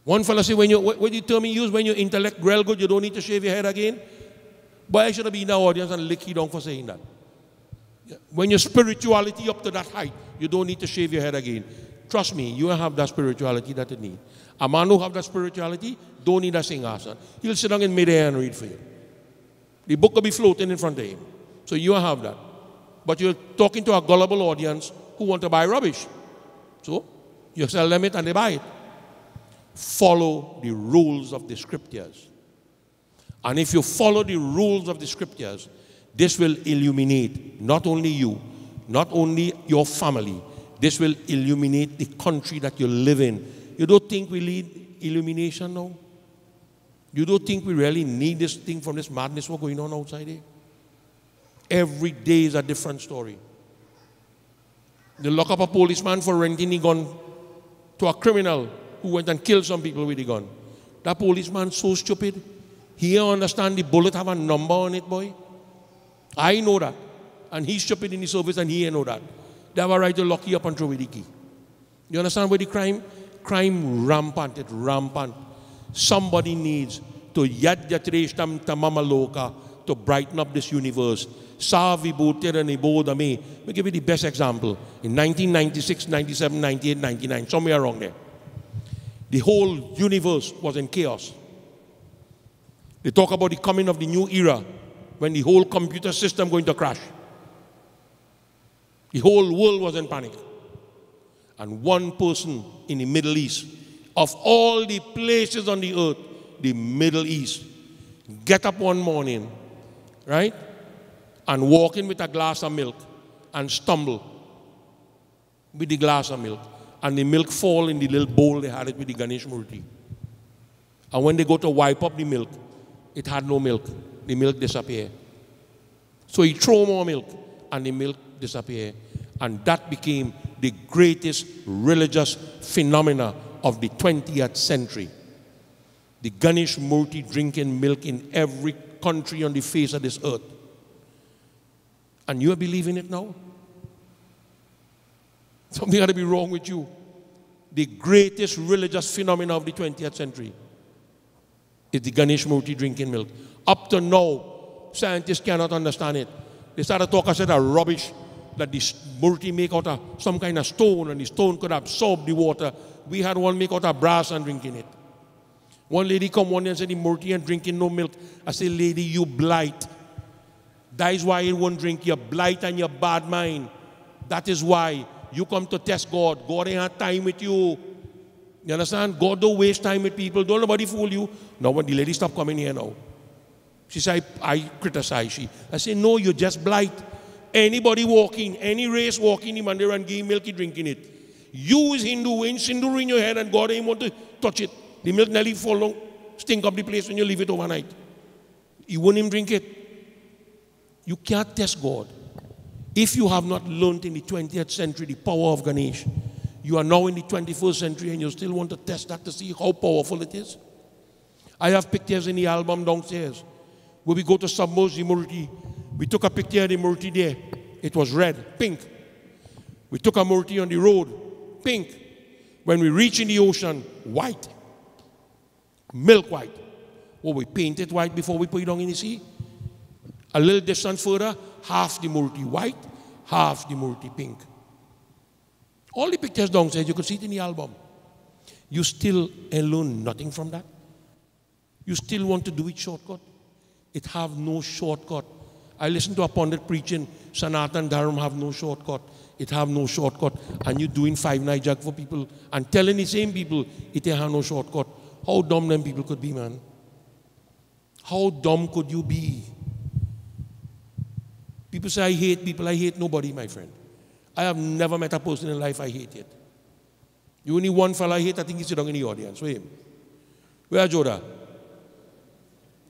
One fellow say, what the term he used, when your intellect real good, you don't need to shave your head again. But I should have been in the audience and lick you down for saying that. When your spirituality up to that height, you don't need to shave your head again. Trust me, you have that spirituality that you need. A man who have that spirituality don't need a singhasan. He'll sit down in midair and read for you. The book will be floating in front of him. So you have that. But you're talking to a gullible audience who want to buy rubbish. So you sell them it and they buy it. Follow the rules of the scriptures. And if you follow the rules of the scriptures, this will illuminate not only you, not only your family, this will illuminate the country that you live in. You don't think we need illumination now? You don't think we really need this thing from this madness what's going on outside here? Every day is a different story. They lock up a policeman for renting a gun to a criminal who went and killed some people with a gun. That policeman so stupid, He understand the bullet have a number on it, boy. I know that. And he's shopping in the service and he know that. They have a right to lock you up and throw away the key. You understand where the crime? Crime rampant, it's rampant. Somebody needs to yad yatreshtam tamama loka to brighten up this universe. Savi boter and ibodame. Let me give you the best example. In 1996, 97, 98, 99, somewhere around there. The whole universe was in chaos. They talk about the coming of the new era when the whole computer system going to crash. The whole world was in panic. And one person in the Middle East, of all the places on the earth, the Middle East, get up one morning, right, and walk in with a glass of milk and stumble with the glass of milk. And the milk fall in the little bowl they had it with the Ganesh Murti. And when they go to wipe up the milk, it had no milk. The milk disappeared. So he threw more milk, and the milk disappeared. And that became the greatest religious phenomena of the 20th century. The Ganesh Murti drinking milk in every country on the face of this earth. And you are believing it now? Something had to be wrong with you. The greatest religious phenomena of the 20th century is the Ganesh Murti drinking milk. Up to now, scientists cannot understand it. They started talking about rubbish that the Murti make out of some kind of stone, and the stone could absorb the water. We had one make out of brass and drinking it. One lady come one day and said, the Murti ain't drinking no milk. I said, lady, you blight. That is why you won't drink. Your blight and your bad mind. That is why you come to test God. God ain't have time with you. You understand? God don't waste time with people. Don't nobody fool you. Now when the lady stopped coming here now, she said, I criticize she. I said, no, you're just blight. Anybody walking, any race walking, the man there and give milk, he drinking it. You is Hindu, ain't sindoor in your head, and God ain't want to touch it. The milk nearly fall down, stink up the place when you leave it overnight. You won't even drink it. You can't test God. If you have not learned in the 20th century the power of Ganesh, you are now in the 21st century and you still want to test that to see how powerful it is. I have pictures in the album downstairs where we go to submerge the Murti. We took a picture of the Murti there. It was red, pink. We took a Murti on the road, pink. When we reach in the ocean, white. Milk white. Well, we paint it white before we put it down in the sea. A little distance further, half the Murti white, half the Murti pink. All the pictures downstairs, you could see it in the album. You still learn nothing from that. You still want to do it shortcut. It have no shortcut. I listen to a pundit preaching, Sanatan Dharma have no shortcut. It have no shortcut. And you doing 5 night jug for people and telling the same people it have no shortcut. How dumb them people could be, man. How dumb could you be? People say I hate people. I hate nobody, my friend. I have never met a person in life I hate yet. You only one fella I hate, I think he's sitting in the audience. Where him? Where Joda?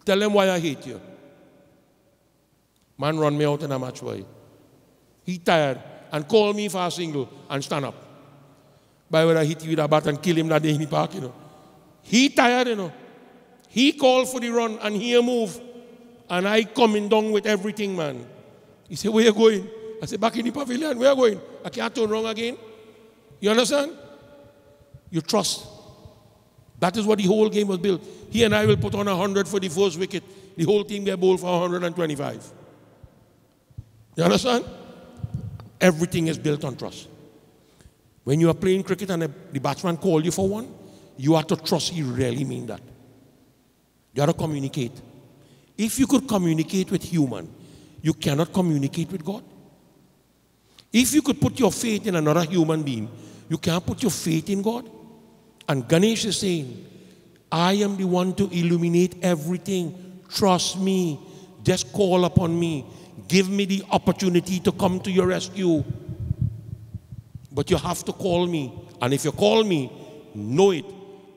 Tell them why I hate you. Man run me out in a match, boy. He tired and call me for a single and stand up. By whether I hit you with a bat and kill him that day in the park, you know. He tired, you know. He called for the run and he move. And I coming down with everything, man. He said, where you going? I said, back in the pavilion. Where are you going? I can't turn wrong again. You understand? You trust. That is what the whole game was built. He and I will put on 100 for the first wicket. The whole team get bowled for 125. You understand? Everything is built on trust. When you are playing cricket and the batsman call you for one, you have to trust he really mean that. You have to communicate. If you could communicate with human, you cannot communicate with God. If you could put your faith in another human being, you can't put your faith in God. And Ganesh is saying, I am the one to illuminate everything. Trust me. Just call upon me. Give me the opportunity to come to your rescue. But you have to call me. And if you call me, know it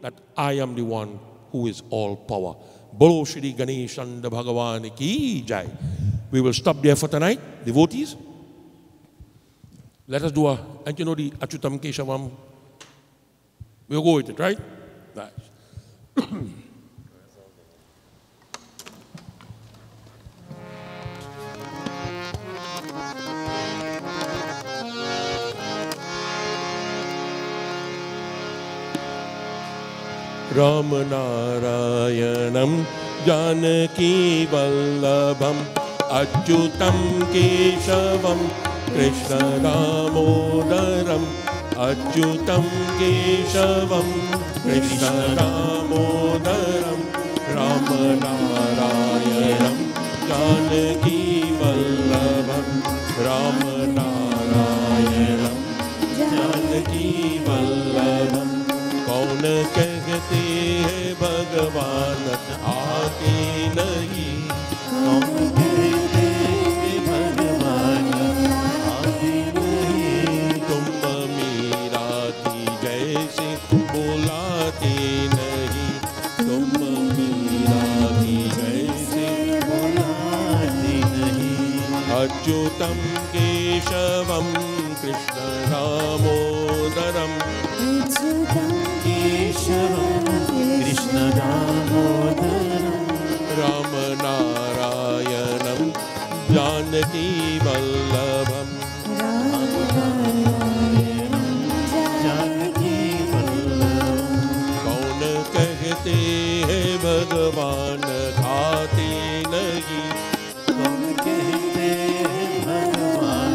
that I am the one who is all power. Bolo Shri Ganesh and Bhagavan ki jai. We will stop there for tonight, devotees. Let us do and you know the Achutam Keshavam. We'll go with it, right? Nice. रामनारायणं जानकीवल्लभम् अच्युतं केशवं कृष्णदामोदरम् अच्युतं केशवं कृष्णदामोदरम् रामनारायणं जानकीवल्लभम् रामनारायणं जानकीवल्लभम् कौन कहते हैं भगवान आते नहीं कौन कहते हैं भगवान आते नहीं तुम मीरा की जैसे बुलाते नहीं तुम मीरा की जैसे बुलाते नहीं अच्युतं केशवं कृष्ण दामोदरम् अच्युतं केशवं कृष्ण दामोदरम् रामनारायणं जानकीवल्लभम् रामनारायणं जानकीवल्लभम् कौन कहते हैं भगवान खाते नहीं कौन कहते हैं भगवान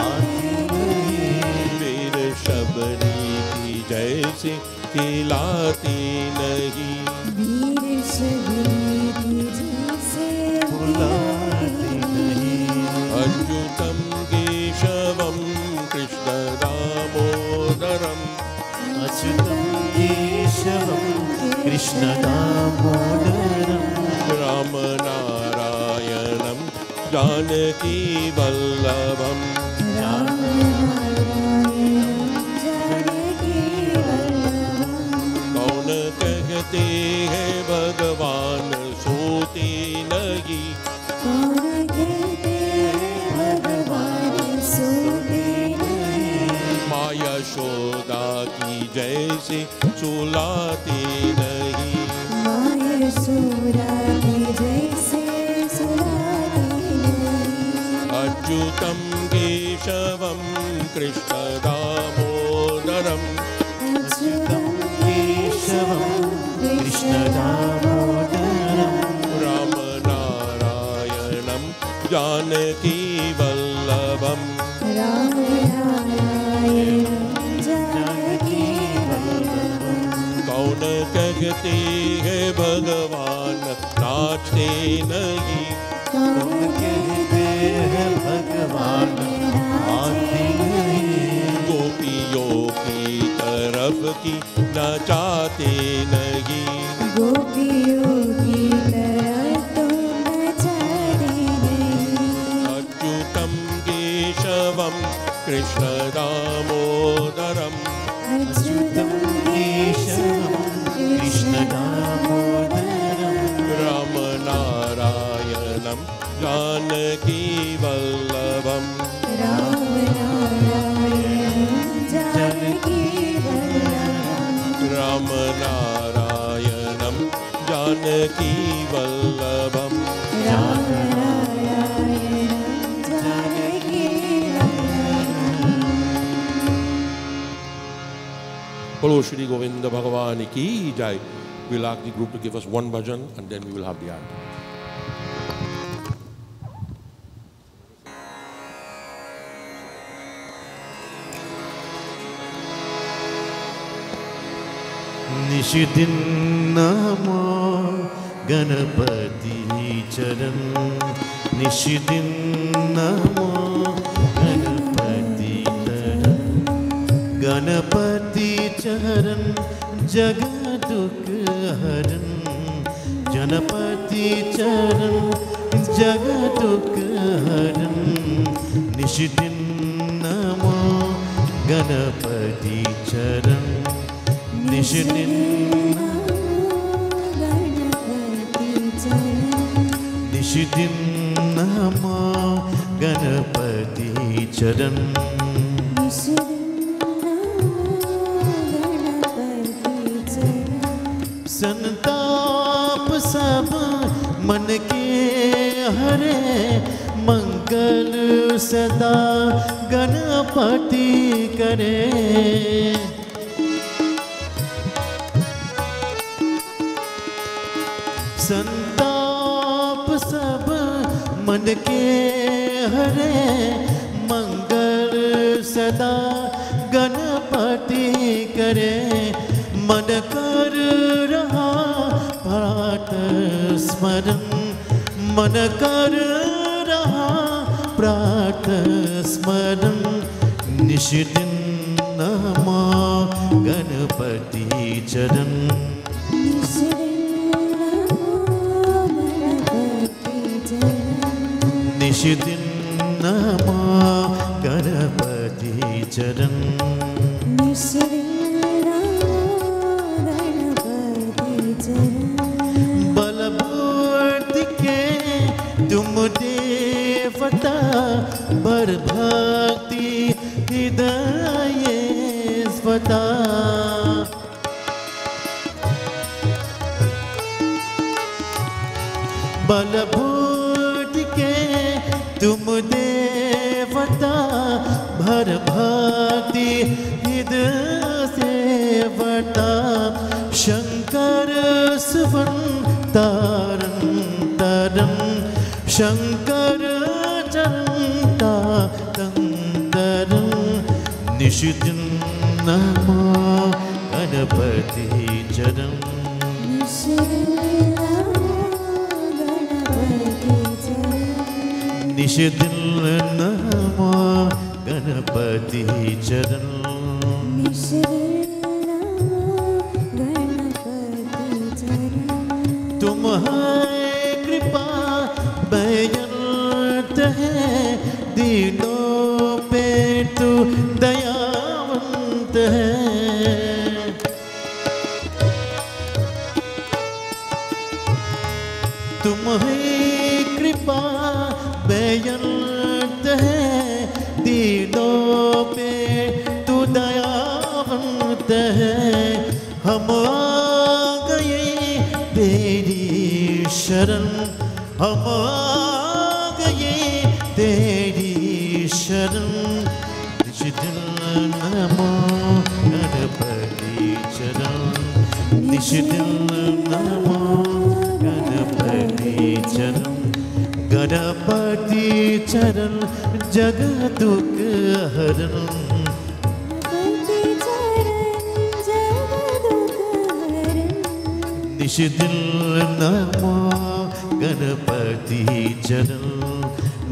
आते नहीं वीर शबरी की जैसे खिलाते नहीं वीर शबरी जैसे बुलाते नहीं अच्युतं केशवं कृष्ण दामोदरम् अच्युतं केशवं कृष्ण दामोदरम् रामनारायणं जानकीवल्लभम् रामनारायणं जानकीवल्लभम् कौन कहते हैं भगवान सोते नहीं कौन कहते हैं भगवान सोते नहीं माँ यशोदा की जैसे सुलाते नहीं माँ यशोदा की जैसे सुलाते नहीं अच्युतं केशवं कृष्ण दामोदरम् अच्युतं केशवं कृष्ण दामोदरम् रामनारायणं जानकीवल्लभम् रामनारायणं जानकीवल्लभम् कौन कहते हैं भगवान नाचते नहीं कौन कहते हैं भगवान आते नहीं गोपियों की तरफ की नचाते नहीं गोपियों की तरह तो नचाते नहीं अच्युतं केशवं कृष्ण दामोदरम् अच्युतं केशवं Krishna दामोदरम् रामनारायणं जानकीवल्लभम् रामनारायणं जानकीवल्लभम् रामनारायणं जानकीवल्लभम् रामनारायणं जानकीवल्लभम् Bolo Shri Govinda Bhagavan ki jai. We'll ask the group to give us one bhajan and then we will have the act. निशिदिन नमो गणपति चरण निशिदिन नमो गणपति चरण गणपति चरण जग दुख हरण गणपति चरण जग दुख हरण निशिदिन नमो गणपति चरण निशिदिन गणपति चरण निशिदिन नमो गणपति चरण संताप सब मन के हरे मंगल सदा गणपति करे संताप सब मन के हरे, मंगल सदा गणपति करे। मन कर रहा प्रात स्मरण, मन कर रहा प्रात स्मरण। निश दिन नमा गणपति चरण, निश दिन नमा गणपति चरण। बलबूर्ति के तुम देवता, बर भक्ति हृदय स्वता। बलबूर्ति के तुम देवता, भर भक्ति हृदय सेवता। शंकर सुवन तारन तरन, शंकर चंता तंतरन। निश दिन नमा गणपति चरण, निश दिन नमा गणपति चरण। तुम्हारी कृपा बेअंत है, दीनों पे तू दयावंत है। तुम्हारी कृपा बेअंत है, दीनों पे तू दयावंत है। हम आ गए तेरी शरण, हम आ गए तेरी शरण। निश दिन नमा गणपति चरण, निश दिन नमा गणपति चरण। गणपति चरण जग दुख हरण, निश दिन नमा गणपति चरण,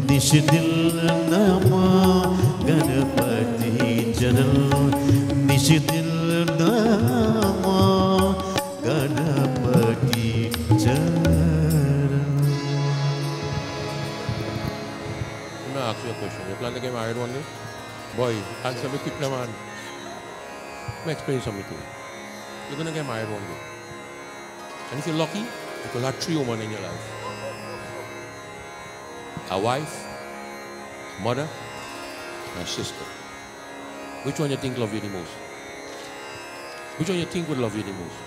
निश दिन नमा गणपति चरण, निश दिन नमा गणपति चरण। May I ask you a question? You plan to get married one day? Boy, answer me quick, man. Let me explain something to you. You're going to get married one day. And if you're lucky, you could have 3 women in your life. A wife, a mother, and a sister. Which one you think love you the most? Which one you think would love you the most?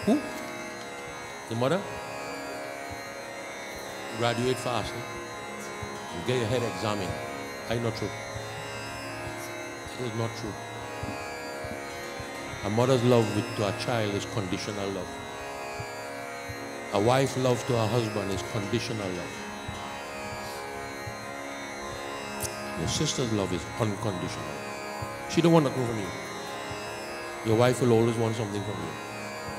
Who? The mother? Graduate fast. You get your head examined. That's not true. It is not true. A mother's love to a child is conditional love. A wife's love to her husband is conditional love. Your sister's love is unconditional. She don't want nothing from you. Your wife will always want something from you.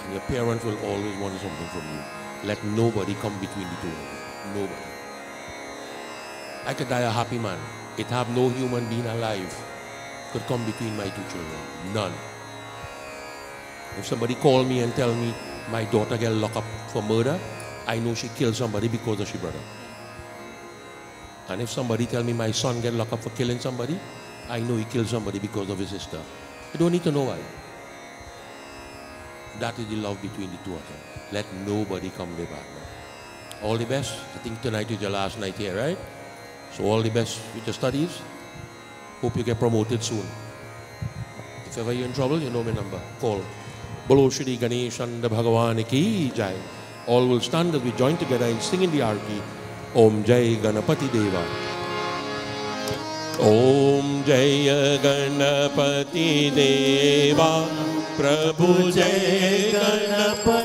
And your parents will always want something from you. Let nobody come between the two of you. Nobody. I could die a happy man. It have no human being alive could come between my 2 children. None. If somebody call me and tell me my daughter get locked up for murder, I know she killed somebody because of her brother. And if somebody tell me my son get locked up for killing somebody, I know he killed somebody because of his sister. I don't need to know why. That is the love between the two of them. Let nobody come there back. All the best. I think tonight is your last night here, right? So all the best with your studies. Hope you get promoted soon. If ever you're in trouble, you know my number. Call. Bolo Shri Ganesh and Bhagavan Ki Jai. All will stand as we join together and sing in the Arti. Om Jai Ganapati Deva. Om Jai Ganapati Deva. Prabhu Jai Ganapati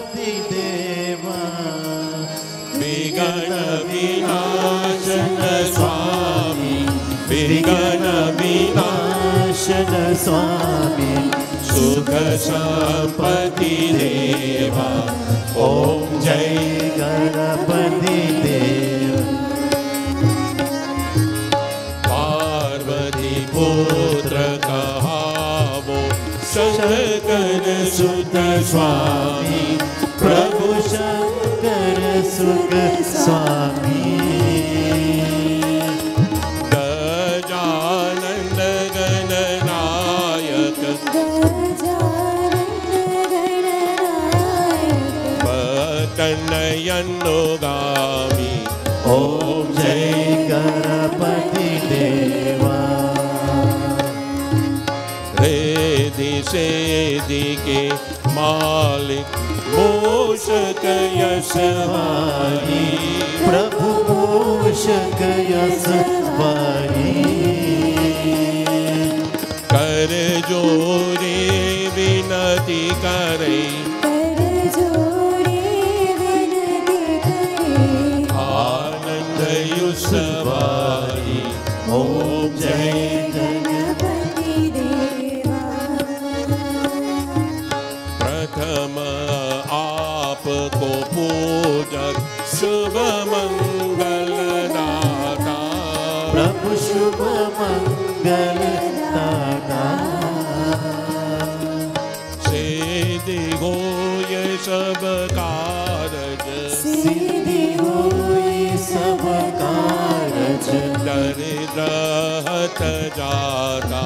विघ्न विनाशन स्वामी विघ्न विनाशन स्वामी सुख संपत्ति देवा ओम जय गणपति देव पार्वती पुत्र कहावो शंकर सुत स्वामी प्रभु शंकर सुख स्वामी गजानन गणनायक कन्नयन्नुगामी ओम जय गणपति देवा रिद्धि सिद्धि के मालिक मूषक यशवाणी प्रभु मूषक यशवाणी कर जोरे विनती करे आनंद युसवाणी ओम जय गणपति देवा प्रथम आपको पूजक शुभ मंगल दाता प्रभु शुभ मंगल दाता सिद्धि हो ये सब कारज सिद्धि होई सब कारज दरिद्र हत जाता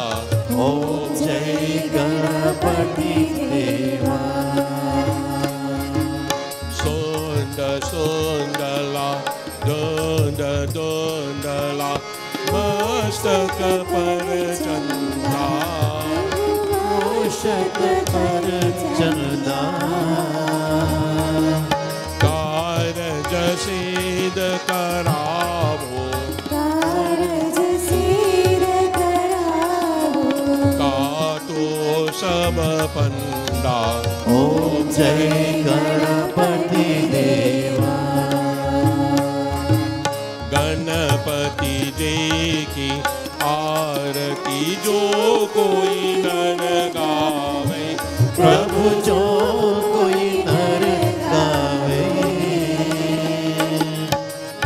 ओम जय गणपति देवा सुंद सुंदला दुंद दुंदला मस्तक पर चंदा मूषक पर चंदा कारज सिद्ध करावो कातो सब पंडा ओम जय गणपति देवा गणपति जी की आरती जो कोई नर गावे प्रभु जो कोई नर गावे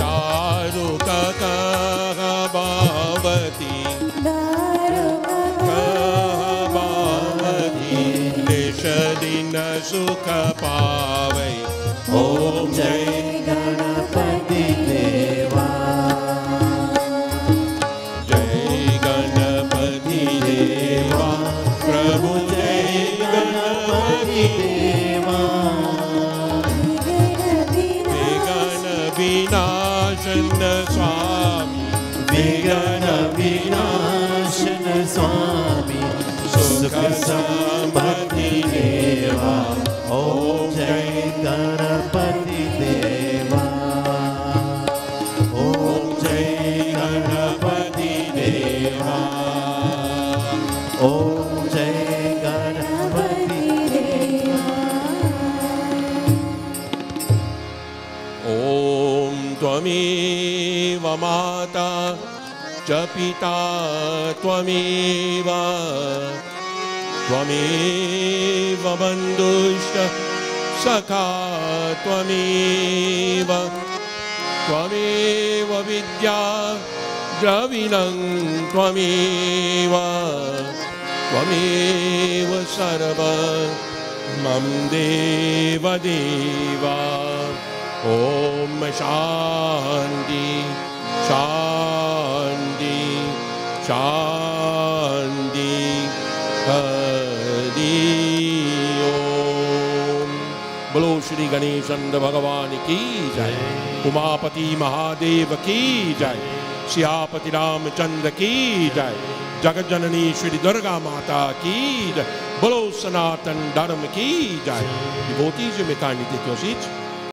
दारुक कहबावती कहबावती देश दिन सुख पावे ओम जय गणपति देवा जय गणपति देवा प्रभु जय गणपति देवा विघ्न विनाशन स्वामी विघ्न विनाशन स्वामी सुख संपत्ति देवा ओम जय गणपति देवा ओम जय गणपति देवा ओम जय गणपति देवा ओम त्वमेव माता च पिता त्वमेव त्वमेव बन्धुश्च सखा त्वमेव त्वमेव विद्या द्रविणं त्वमेव त्वमेव सर्वं मम देव देवा ओम शांति शांति शांति हरि ओम। बोलो श्री गणेश भगवान की जय, उमापति महादेव की जय, सियापति रामचंद्र की जय, जगत जननी श्री दुर्गा माता की जय, बोलो सनातन धर्म की जय। Devotees, you may kindly take your seats.